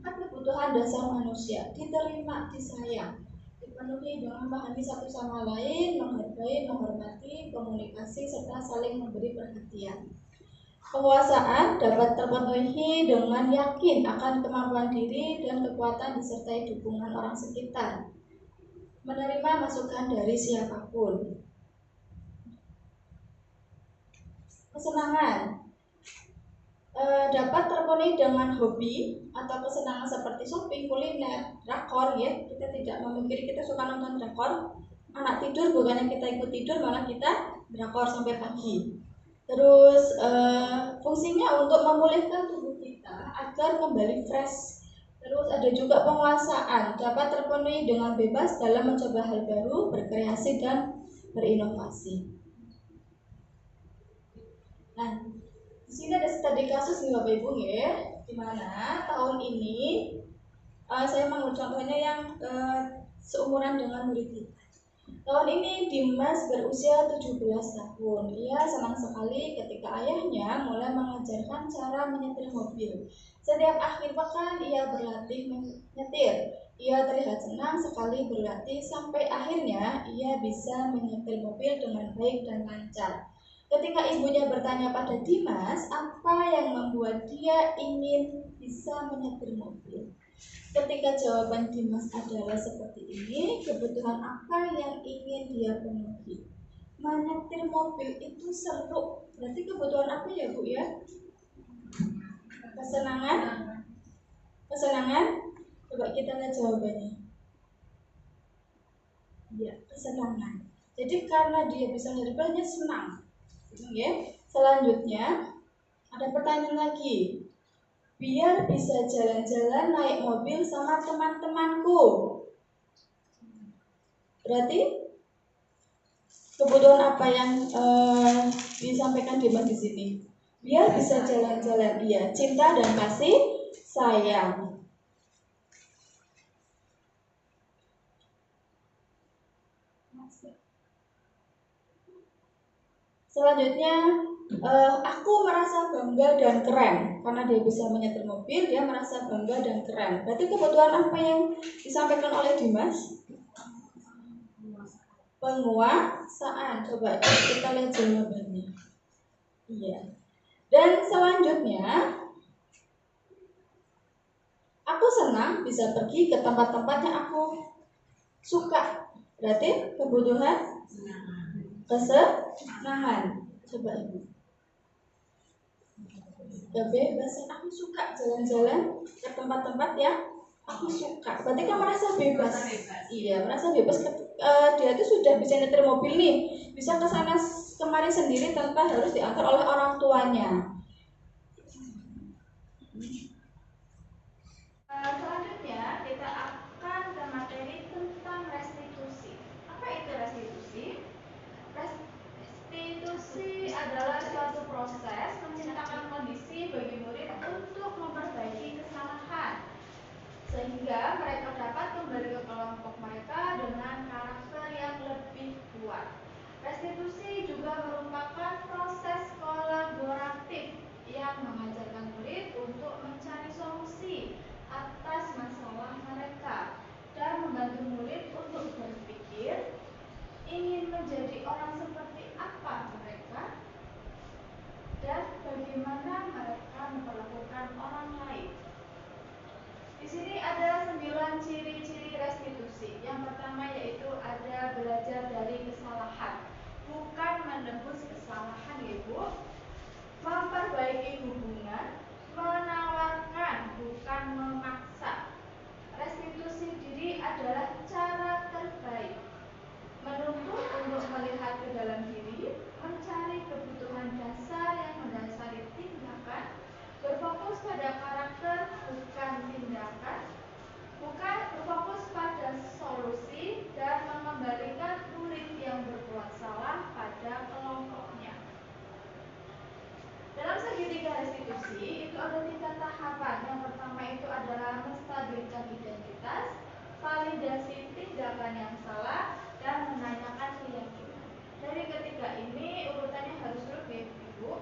4 kebutuhan dasar manusia: diterima, disayang, dipenuhi dengan memahami satu sama lain, menghargai, menghormati, komunikasi, serta saling memberi perhatian. Penguasaan dapat terpenuhi dengan yakin akan kemampuan diri dan kekuatan disertai dukungan orang sekitar. Menerima masukan dari siapapun. Kesenangan dapat terpenuhi dengan hobi atau kesenangan seperti shopping, kuliner, drakor ya. Kita tidak memungkiri kita suka nonton drakor. Anak tidur bukannya kita ikut tidur, malah kita drakor sampai pagi. Terus fungsinya untuk memulihkan tubuh kita agar kembali fresh. Terus ada juga penguasaan, dapat terpenuhi dengan bebas dalam mencoba hal baru, berkreasi dan berinovasi. Nah, di sini ada studi kasus nih Bapak Ibu ya, di mana tahun ini saya mengambil contohnya yang seumuran dengan murid kita. Tahun ini Dimas berusia 17 tahun. Ia senang sekali ketika ayahnya mulai mengajarkan cara menyetir mobil. Setiap akhir pekan ia berlatih menyetir. Ia terlihat senang sekali berlatih sampai akhirnya ia bisa menyetir mobil dengan baik dan lancar. Ketika ibunya bertanya pada Dimas apa yang membuat dia ingin bisa menyetir mobil. Ketika jawaban Dimas adalah seperti ini, kebutuhan apa yang ingin dia penuhi? Menyetir mobil itu seru. Berarti kebutuhan apa ya Bu ya? Kesenangan? Kesenangan? Coba kita lihat jawabannya. Ya, kesenangan. Jadi karena dia bisa menyetir, dia senang. Ya. Selanjutnya ada pertanyaan lagi. Biar bisa jalan-jalan naik mobil sama teman-temanku. Berarti kebutuhan apa yang disampaikan Dimas di sini? Biar bisa jalan-jalan, iya, cinta dan kasih sayang. Selanjutnya, aku merasa bangga dan keren karena dia bisa menyetir mobil. Dia merasa bangga dan keren. Berarti kebutuhan apa yang disampaikan oleh Dimas? Penguasaan. Coba kita lihat jawabannya. Iya. Dan selanjutnya, aku senang bisa pergi ke tempat-tempat yang aku suka. Berarti kebutuhan kesenangan. Coba Ibu. Ya bebas, aku suka jalan-jalan ke tempat-tempat yang aku suka. Berarti kan merasa bebas. Iya, merasa bebas. Dia itu sudah bisa nyetir mobil nih, bisa ke sana kemari sendiri tanpa harus diantar oleh orang tuanya. Selanjutnya kita akan ke materi tentang restitusi. Apa itu restitusi? Restitusi adalah suatu proses menciptakan kondisi bagi murid untuk memperbaiki kesalahan sehingga mereka dapat kembali ke kelompok mereka dengan karakter yang lebih kuat. Restitusi juga merupakan proses kolaboratif yang mengajarkan murid untuk mencari solusi atas masalah mereka dan membantu murid untuk berpikir ingin menjadi orang seperti apa mereka dan bagaimana mereka memperlakukan orang lain. Di sini ada 9 ciri-ciri restitusi. Yang pertama yaitu ada belajar dari kesalahan, bukan menebus kesalahan ya Bu. Memperbaiki hubungan, menawarkan bukan memaksa. Restitusi diri adalah cara terbaik. Menuntut untuk melihat ke dalam diri, mencari kebutuhan dasar yang mendasari tindakan, berfokus pada karakter bukan tindakan, bukan berfokus pada solusi, dan mengembalikan murid yang berbuat salah pada kelompoknya. Dalam segitiga restitusi itu ada 3 tahapan. Yang pertama itu adalah menstabilkan identitas, validasi tindakan yang salah, dan menanyakan keyakinan. Dari ketiga ini urutannya harus lurus ya Ibu.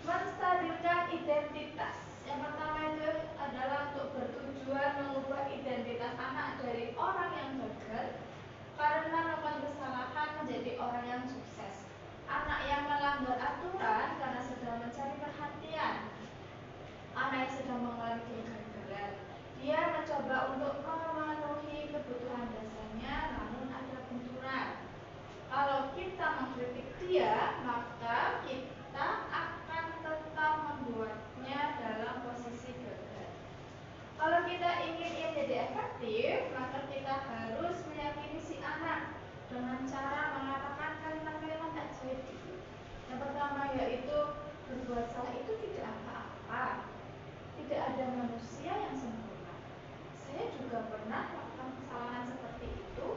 Menstabilkan identitas. Yang pertama itu adalah untuk bertujuan mengubah identitas anak dari orang yang gagal karena melakukan kesalahan menjadi orang yang sukses. Anak yang melanggar aturan karena sedang mencari perhatian. Anak yang sedang mengalami kegagalan. Dia mencoba untuk memenuhi kebutuhan dasarnya namun ada benturan. Kalau kita mengkritik dia, maka kita akan tetap membuatnya dalam posisi gagal. Kalau kita ingin ia jadi efektif, maka kita harus meyakini si anak dengan cara mengatakan kalimat-kalimat ajaib. Yang pertama yaitu berbuat salah itu tidak apa-apa. Tidak ada manusia yang sempurna. Saya juga pernah melakukan kesalahan seperti itu.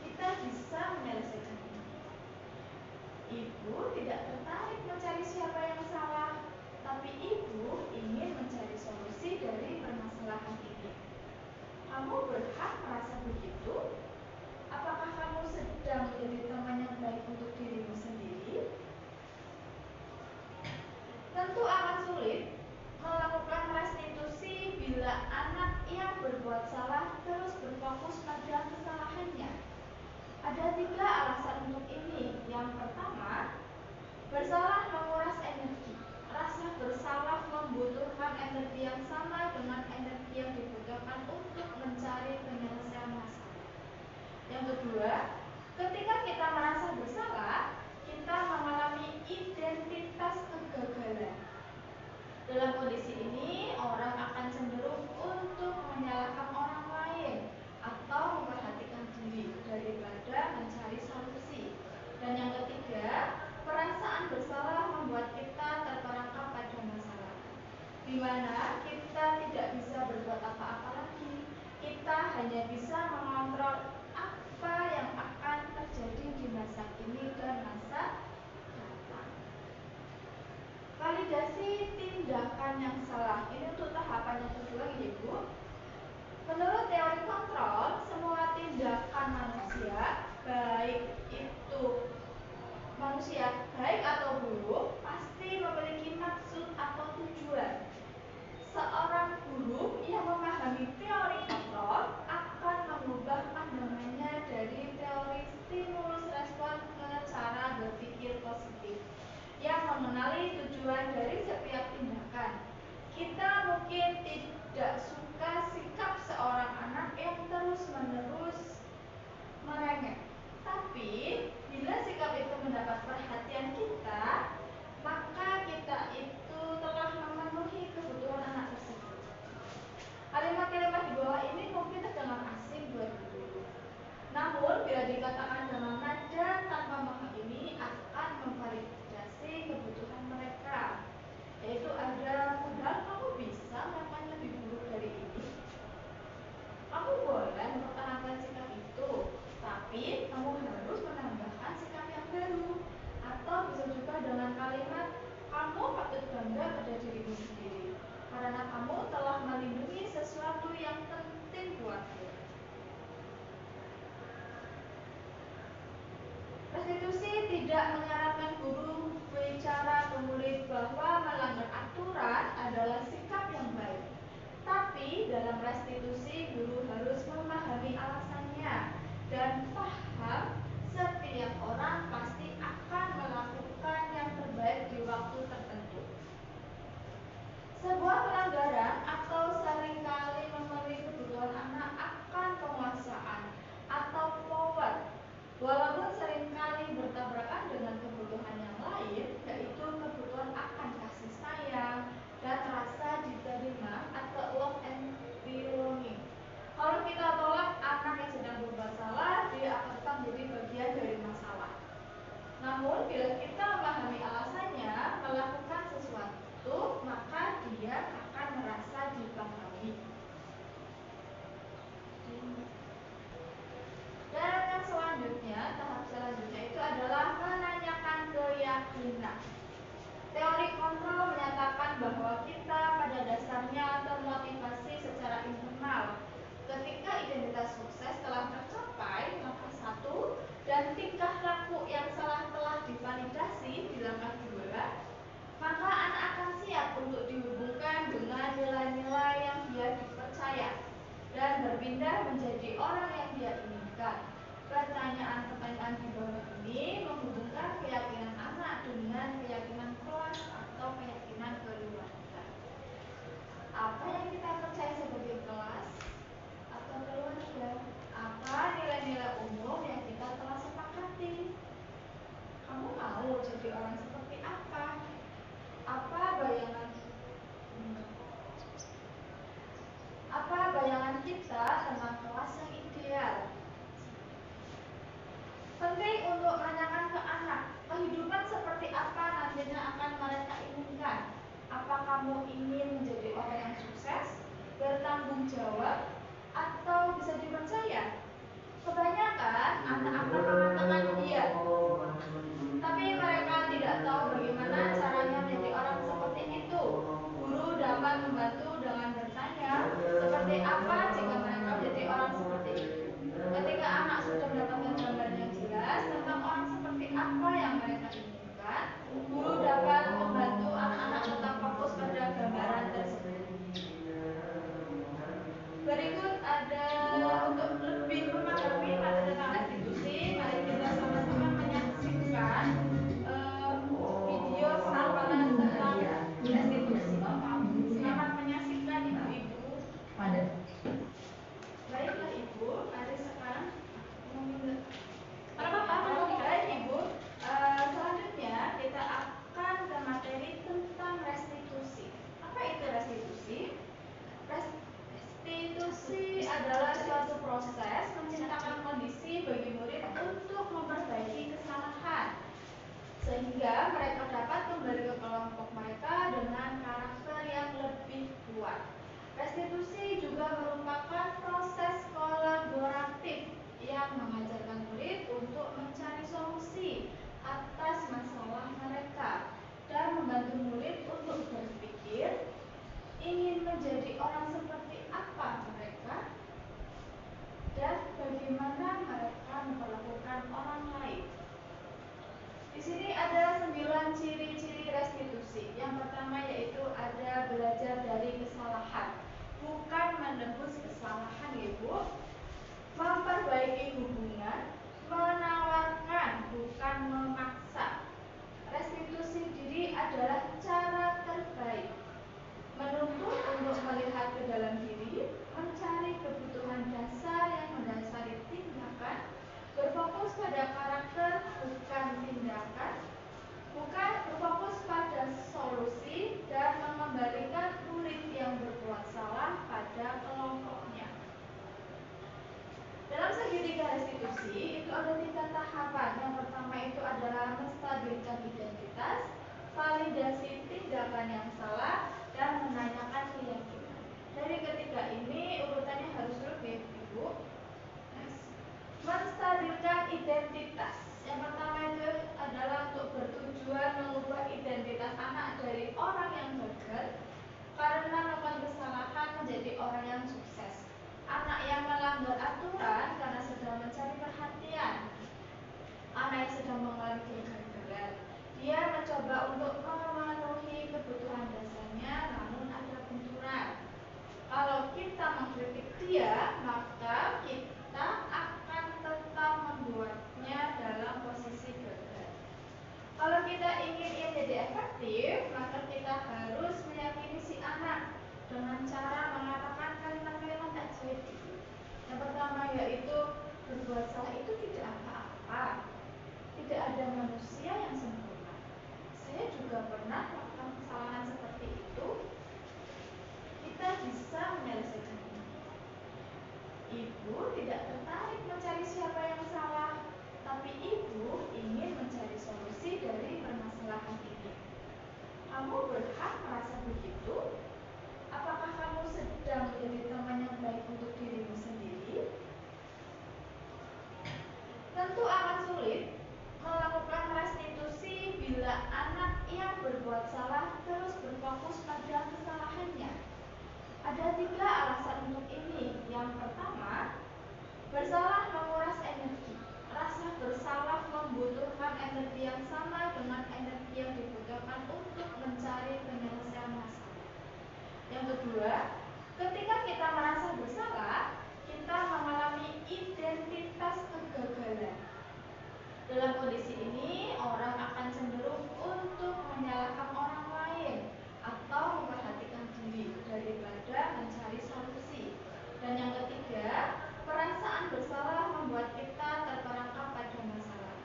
Kita bisa menyelesaikan ini. Ibu tidak tertarik mencari siapa yang salah, tapi ibu ingin mencari solusi dari permasalahan ini. Kamu berhak merasa begitu? Apakah kamu sedang menjadi teman yang baik untuk dirimu sendiri? Tentu akan sulit melakukan restitusi bila anak yang berbuat salah terus berfokus pada kesalahannya. Ada 3 alasan untuk ini. Yang pertama, bersalah menguras energi. Rasa bersalah membutuhkan energi yang sama dengan energi yang dibutuhkan untuk mencari penyelesaian masalah. Yang kedua, ketika kita merasa bersalah, kita mengalami identitas kegagalan. Dalam kondisi ini, orang akan cenderung untuk menyalahkan orang lain atau memperhatikan diri daripada mencari solusi. Dan yang ketiga, perasaan bersalah membuat kita terperangkap pada masalah, di mana kita tidak bisa berbuat apa-apa lagi. Kita hanya bisa mengontrol apa yang akan terjadi di masa kini dan masa depan. Validasi tindakan yang salah. Ini untuk tahapan yang kedua Ibu. Menurut teori kontrol, semua tindakan manusia, baik atau buruk, pasti memiliki maksud atau tujuan. Seorang guru yang memahami teori kontrol akan mengubah pandangannya dari teori stimulus respon ke cara berpikir positif yang mengenali tujuan dari setiap tindakan. Kita mungkin tidak suka sikap seorang anak yang terus-menerus merengek, tapi pada dirimu sendiri, karena kamu telah melindungi sesuatu yang penting buatmu. Restitusi tidak menyarankan guru bicara ke murid bahwa melanggar aturan adalah sikap yang baik. Tapi dalam restitusi guru harus memahami alasannya dan paham setiap orang pasti akan melakukan yang terbaik di waktu tertentu. Sebuah pelanggaran atau seringkali memenuhi kebutuhan anak akan penguasaan atau power, walaupun seringkali bertabrakan dengan kebutuhan yang lain, yaitu kebutuhan akan kasih sayang dan rasa diterima atau love and belonging. Kalau kita tolak anak yang sedang berbuat salah, dia akan menjadi bagian dari masalah. Namun bila kita memahami alasannya melakukan sesuatu, maka dia akan merasa dipahami. Dan yang selanjutnya, tahap selanjutnya itu adalah menanyakan keyakinan. Teori kontrol menyatakan bahwa kita pada dasarnya termotivasi secara internal. Ketika identitas sukses telah tercapai, langkah 1, dan tingkah laku yang salah telah divalidasi di langkah 2, maka anak akan siap untuk dihubungkan dengan nilai-nilai yang dia dipercaya dan berpindah menjadi orang yang dia inginkan. Pertanyaan-pertanyaan di bawah ini menghubungkan keyakinan anak dengan keyakinan kelas atau keyakinan keluarga. Apa yang kita percaya sebagai kelas atau keluarga? Apa nilai-nilai umum yang kita telah sepakati? Kamu mau jadi orang seperti apa? Apa bayangan kita tentang kelas yang ideal? Penting untuk menanyakan ke anak, kehidupan seperti apa nantinya akan mereka inginkan? Apa kamu ingin menjadi orang yang sukses, bertanggung jawab, atau bisa dipercaya? Kebanyakan anak akan mengatakan iya, tapi mereka tidak tahu bagaimana caranya menjadi orang seperti itu. Guru dapat membantu dengan bertanya, seperti apa jika mereka menjadi orang seperti itu. Ketika anak sudah mendapatkan gambaran yang jelas tentang orang seperti apa yang mereka inginkan, guru dapat membantu anak-anak tetap fokus pada gambaran tersebut. Berikut ada untuk lebih memahami materi tentang restitusi, mari kita sama-sama menyaksikan video hafalan tentang restitusi. Selamat menyaksikan ibu-ibu. Baiklah ibu, mari sekarang baik ibu, selanjutnya kita akan ke materi tentang restitusi. Apa itu restitusi? Restitusi adalah suatu proses menciptakan kondisi bagi murid untuk memperbaiki kesalahan sehingga mereka dapat kembali ke kelompok mereka dengan karakter yang lebih kuat. Restitusi juga merupakan proses kolaboratif yang mengajarkan murid untuk mencari solusi atas masalah mereka dan membantu murid untuk berpikir ingin menjadi orang seperti apa mereka dan bagaimana mereka memperlakukan orang lain. Di sini ada 9 ciri-ciri restitusi. Yang pertama yaitu ada belajar dari kesalahan, bukan menebus kesalahan ya Bu. Memperbaiki hubungan, menawarkan bukan memaksa. Restitusi diri adalah cara terbaik. Menuntut untuk melihat ke dalam diri, mencari kebutuhan dasar yang mendasari tindakan, berfokus pada karakter bukan tindakan, bukan berfokus pada solusi, dan mengembalikan murid yang berbuat salah pada kelompoknya. Dalam segitiga restitusi itu ada 3 tahapan. Yang pertama itu adalah menstabilkan identitas, validasi tindakan yang salah, dan menanyakan keyakinan. Dari ketiga ini urutannya harus dulu Ibu. Menstabilkan identitas. Yang pertama itu adalah untuk bertujuan mengubah identitas anak dari orang yang gagal melanggar aturan karena sedang mencari perhatian. Anak yang sedang mengalami kegagalan, dia mencoba untuk memenuhi kebutuhan dasarnya, namun ada benturan. Kalau kita mengkritik dia, maka kita akan tetap membuatnya dalam posisi gagal. Kalau kita ingin ia jadi efektif, maka kita harus meyakini si anak dengan cara mengatakan kalimat-kalimat ajaib. Yang pertama yaitu berbuat salah itu tidak apa-apa. Tidak ada manusia yang sempurna. Saya juga pernah melakukan kesalahan seperti itu. Kita bisa menyelesaikan ini. Ibu tidak tertarik mencari siapa yang salah, tapi ibu ingin mencari solusi dari permasalahan ini. Kamu berhak merasa begitu? Apakah kamu sedang menjadi teman yang baik untuk dirimu sendiri? Tentu akan sulit melakukan restitusi bila anak yang berbuat salah terus berfokus pada kesalahannya. Ada 3 alasan untuk ini. Yang pertama, bersalah menguras energi. Rasa bersalah membutuhkan energi yang sama dengan energi yang dibutuhkan untuk mencari penyelesaian masalah. Yang kedua, ketika kita merasa bersalah, kita mengalami identitas kegagalan. Dalam kondisi ini, orang akan cenderung untuk menyalahkan orang lain atau memperhatikan diri daripada mencari solusi. Dan yang ketiga, perasaan bersalah membuat kita terperangkap pada masalah,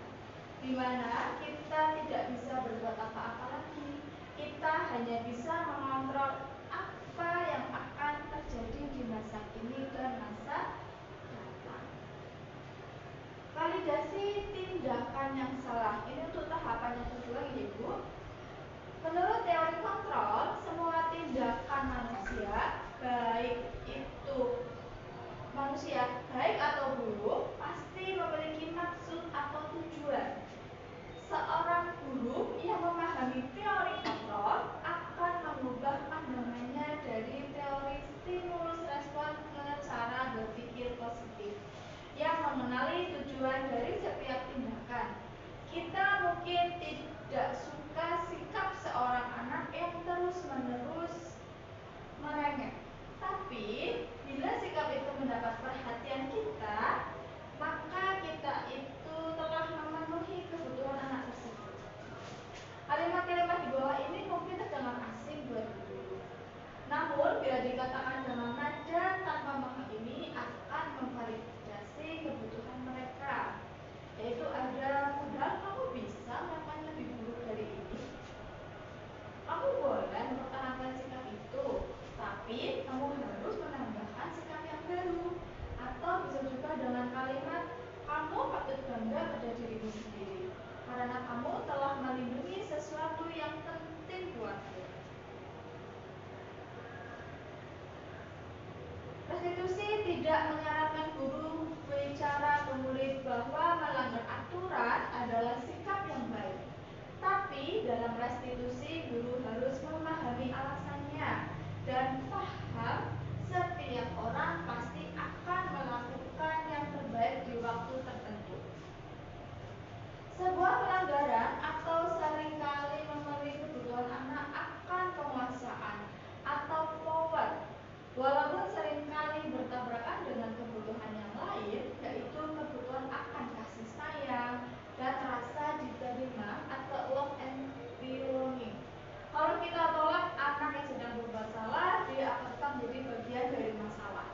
di mana kita tidak bisa berbuat apa-apa lagi. Kita hanya bisa mengontrol apa yang akan terjadi di masa kini dan masa depan. Validasi tindakan yang salah. Ini untuk tahapan yang kedua, Ibu. Menurut teori kontrol, semua tindakan manusia, baik atau buruk, pasti memiliki maksud atau tujuan. Seorang guru yang memahami teori kontrol akan mengubah pandangannya dari teori stimulus respon ke cara berpikir positif yang mengenali tujuan dari setiap tindakan. Kita mungkin tidak suka sikap seorang anak yang terus-menerus merengek, tapi bila sikap itu mendapat perhatian kita, maka kita itu telah memenuhi kebutuhan anak tersebut. Kalimat-kalimat di bawah ini mungkin terdengar asing buat ibu. Namun bila dikatakan dengan nada tanpa makna ini akan memvalidasi kebutuhan mereka. Yaitu ada, padahal kamu bisa melakukan lebih buruk dari ini. Kamu boleh mempertahankan sikap itu, tapi kamu harus menambahkan sikap yang baru. Atau bisa juga dengan kalimat, kamu patut bangga pada dirimu sendiri, karena kamu telah melindungi sesuatu yang penting buatmu. Restitusi tidak menyarankan guru bicara ke murid bahwa melanggar aturan adalah sikap yang baik. Tapi dalam restitusi guru harus memahami alasannya dan paham setiap orang pasti akan melakukan yang terbaik di waktu tertentu. Sebuah pelanggaran atau seringkali memenuhi kebutuhan anak akan penguasaan atau power, walaupun seringkali bertabrakan dengan kebutuhan yang lain, yaitu kebutuhan akan kasih sayang dan rasa diterima atau love and belonging. Kalau kita tolak anak yang sedang berbuat salah, dia akan tetap menjadi bagian dari masalah.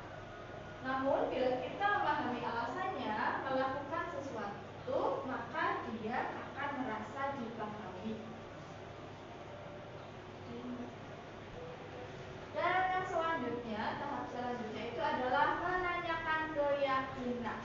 Namun bila kita memahami alasannya melakukan sesuatu, maka dia akan merasa dipahami. Dan yang selanjutnya, tahap selanjutnya itu adalah menanyakan keyakinan.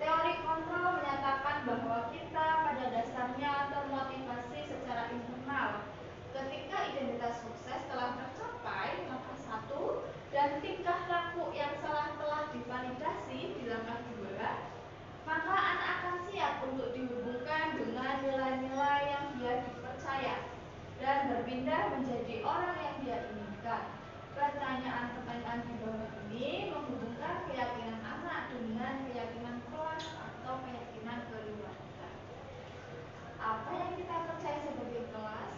Teori kontrol menyatakan bahwa kita pada dasarnya termotivasi secara internal. Ketika identitas sukses telah tercapai, langkah 1, dan tingkah laku yang salah telah divalidasi di langkah 2, maka anak akan siap untuk dihubungkan dengan nilai-nilai yang dia dipercaya dan berpindah menjadi orang yang dia inginkan. Pertanyaan-pertanyaan di bawah ini menghubungkan keyakinan dengan keyakinan kelas atau keyakinan keluarga. Apa yang kita percaya sebagai kelas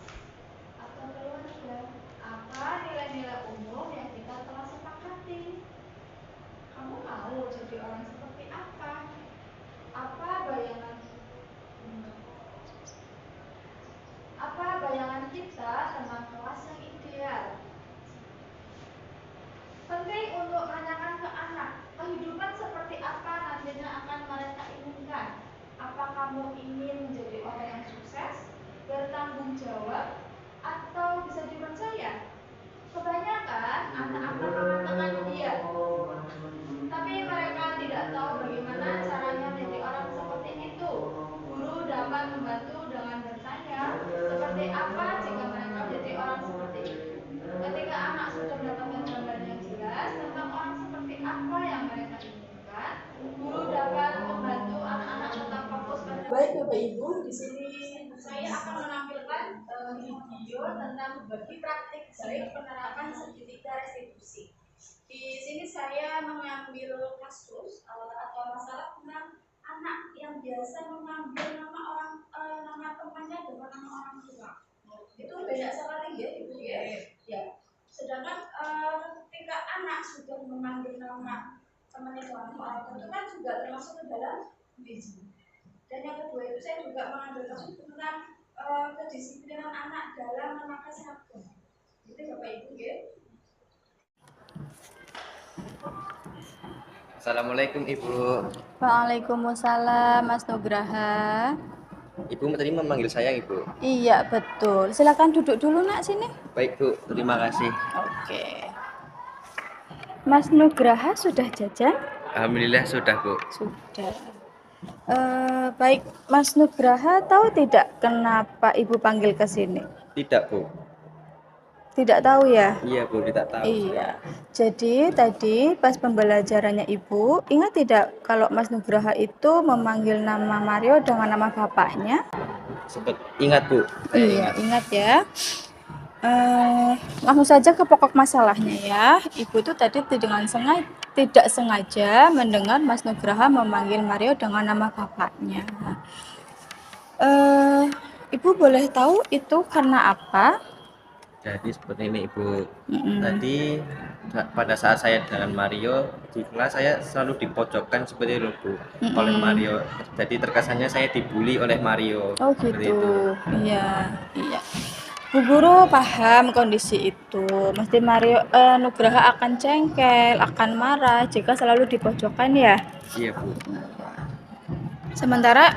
atau keluarga? Apa nilai-nilai umum yang kita telah sepakati? Kamu mau jadi orang seperti apa? Apa bayangan kita tentang kelas yang ideal? Penting untuk menanyakan ke anak, kehidupan seperti apa nantinya akan mereka inginkan. Apa kamu ingin menjadi orang yang sukses, bertanggung jawab, atau bisa dipercaya? Kebanyakan anak akan mengatakan iya, tapi mereka tidak tahu bagaimana caranya menjadi orang seperti itu. Guru dapat membantu dengan bertanya, seperti apa jika mereka menjadi orang seperti itu. Ketika anak sudah mendapatkan gambaran yang jelas tentang orang seperti apa yang mereka inginkan, guru dapat membantu anak-anak tetap fokus pada. Baik Bapak Ibu, di sini saya akan menampilkan video tentang berbagi praktik baik penerapan segitiga restitusi. Di sini saya mengambil kasus atau masalah tentang anak yang biasa mengambil nama temannya dengan nama orang tua. Itu beda sekali ya Ibu ya. Ya. Sedangkan ketika anak sudah memanggil nama temannya dengan nama orang tua itu kan juga termasuk ke dalam biji. Dan yang kedua itu saya juga mengambil kasus tentang kedisiplinan anak dalam memakai seragam. Itu Bapak Ibu ya. Assalamualaikum Ibu. Waalaikumsalam Mas Nugraha. Ibu tadi memanggil saya Ibu. Iya betul. Silakan duduk dulu nak sini. Baik Bu, terima kasih. Oke. Mas Nugraha sudah jajan? Alhamdulillah sudah Bu. Sudah. Baik Mas Nugraha, tahu tidak kenapa Ibu panggil ke sini? Tidak Bu. Tidak tahu ya? Iya Bu, tidak tahu. Iya. Jadi tadi pas pembelajarannya Ibu, ingat tidak kalau Mas Nugraha itu memanggil nama Mario dengan nama bapaknya? Ingat Bu. Iya, ingat ya. Langsung saja ke pokok masalahnya ya. Ibu tuh tadi tidak sengaja mendengar Mas Nugraha memanggil Mario dengan nama bapaknya. Ibu boleh tahu itu karena apa? Jadi seperti ini Ibu. Tadi pada saat saya dengan Mario di kelas, saya selalu dipojokkan seperti itu Bu, oleh Mario. Jadi terkesannya saya dibully oleh Mario. Oh gitu. Iya, iya. Bu guru paham kondisi itu. Mesti Mario Nugraha akan cengkel, akan marah jika selalu dipojokkan ya. Iya Bu. Sementara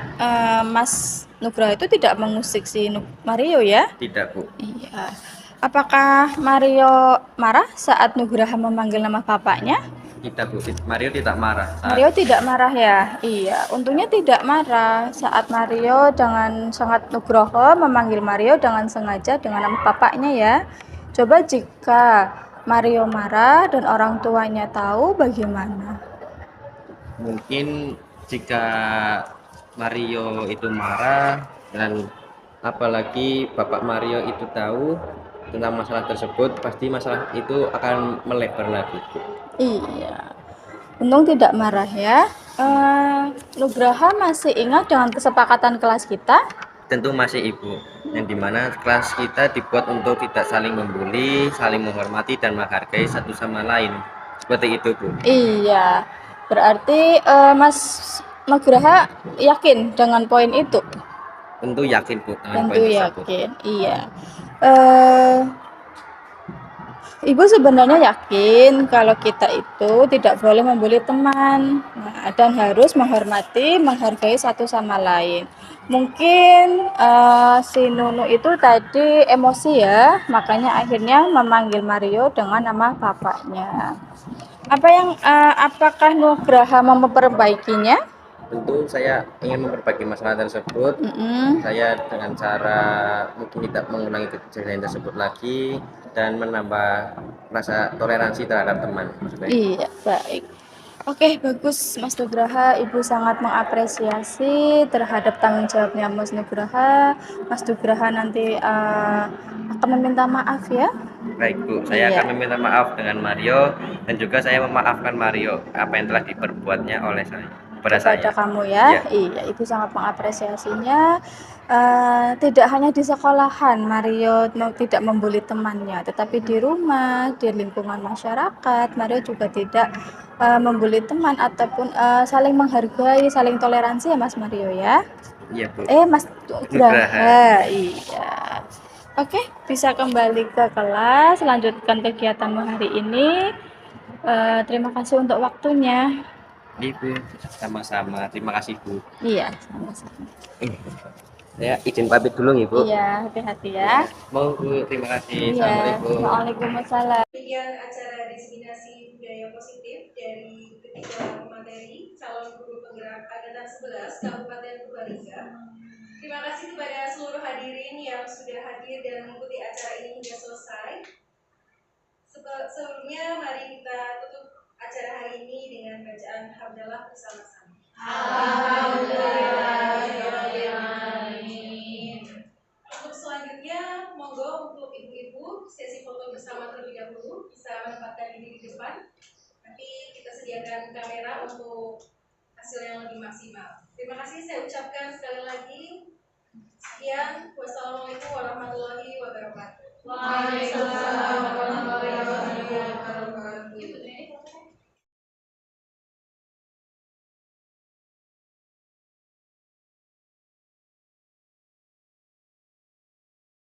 Mas Nugraha itu tidak mengusik si Mario ya? Tidak Bu. Iya. Apakah Mario marah saat Nugraha memanggil nama bapaknya? Tidak Bu, Mario tidak marah. Mario tidak marah ya? Iya, untungnya tidak marah saat Mario dengan sangat Nugroho memanggil Mario dengan sengaja dengan nama bapaknya ya. Coba jika Mario marah dan orang tuanya tahu bagaimana? Mungkin jika Mario itu marah dan apalagi Bapak Mario itu tahu tentang masalah tersebut, pasti masalah itu akan melebar lagi Bu. Iya, untung tidak marah ya. Nugraha masih ingat dengan kesepakatan kelas kita? Tentu masih Ibu, yang dimana kelas kita dibuat untuk tidak saling membuli, saling menghormati dan menghargai satu sama lain. Seperti itu Bu. Iya, berarti Mas Nugraha yakin dengan poin itu? Tentu yakin Bu dengan Tentu poin tersebut. yakin, iya. Ibu sebenarnya yakin kalau kita itu tidak boleh membuli teman, dan harus menghormati, menghargai satu sama lain. Mungkin si Nunu itu tadi emosi ya, makanya akhirnya memanggil Mario dengan nama bapaknya. Apakah Nugraha mau memperbaikinya? Tentu saya ingin memperbaiki masalah tersebut. Saya dengan cara mungkin tidak mengulangi kejadian tersebut lagi dan menambah rasa toleransi terhadap teman. Iya, baik. Oke, bagus Mas Nugraha. Ibu sangat mengapresiasi terhadap tanggung jawabnya Mas Nugraha. Mas Nugraha nanti akan meminta maaf ya Baik Bu, saya Iya. akan meminta maaf dengan Mario dan juga saya memaafkan Mario apa yang telah diperbuatnya oleh saya kepada Kepada saya. kamu ya. Iya. Iya, Ibu sangat mengapresiasinya. Tidak hanya di sekolahan Mario tidak membuli temannya, tetapi di rumah, di lingkungan masyarakat, Mario juga tidak membuli teman ataupun saling menghargai, saling toleransi ya Mas Mario ya. Iya Bu. Mas Nugraha, iya. Oke, bisa kembali ke kelas, lanjutkan kegiatanmu hari ini. Terima kasih untuk waktunya. Ibu, sama-sama. Terima kasih Bu. Iya, sama-sama. Saya izin pamit dulu nih Bu. Iya, hati-hati ya. Mau Bu, terima kasih. Iya. Assalamualaikum. Waalaikumsalam. Demikian acara diseminasi budaya positif dari ketiga materi calon guru penggerak angkatan 11 Kabupaten Purbalingga. Terima kasih kepada seluruh hadirin yang sudah hadir dan mengikuti acara ini hingga selesai. Sebelumnya mari kita tutup acara hari ini dengan bacaan hamdalah bersama-sama. Alhamdulillahirrahmanirrahim. Untuk selanjutnya, monggo untuk ibu-ibu sesi foto bersama terlebih dahulu bisa menempatkan diri di depan. Nanti kita sediakan kamera untuk hasil yang lebih maksimal. Terima kasih saya ucapkan sekali lagi. Sekian, wassalamualaikum warahmatullahi wabarakatuh. Waalaikumsalam warahmatullahi wabarakatuh.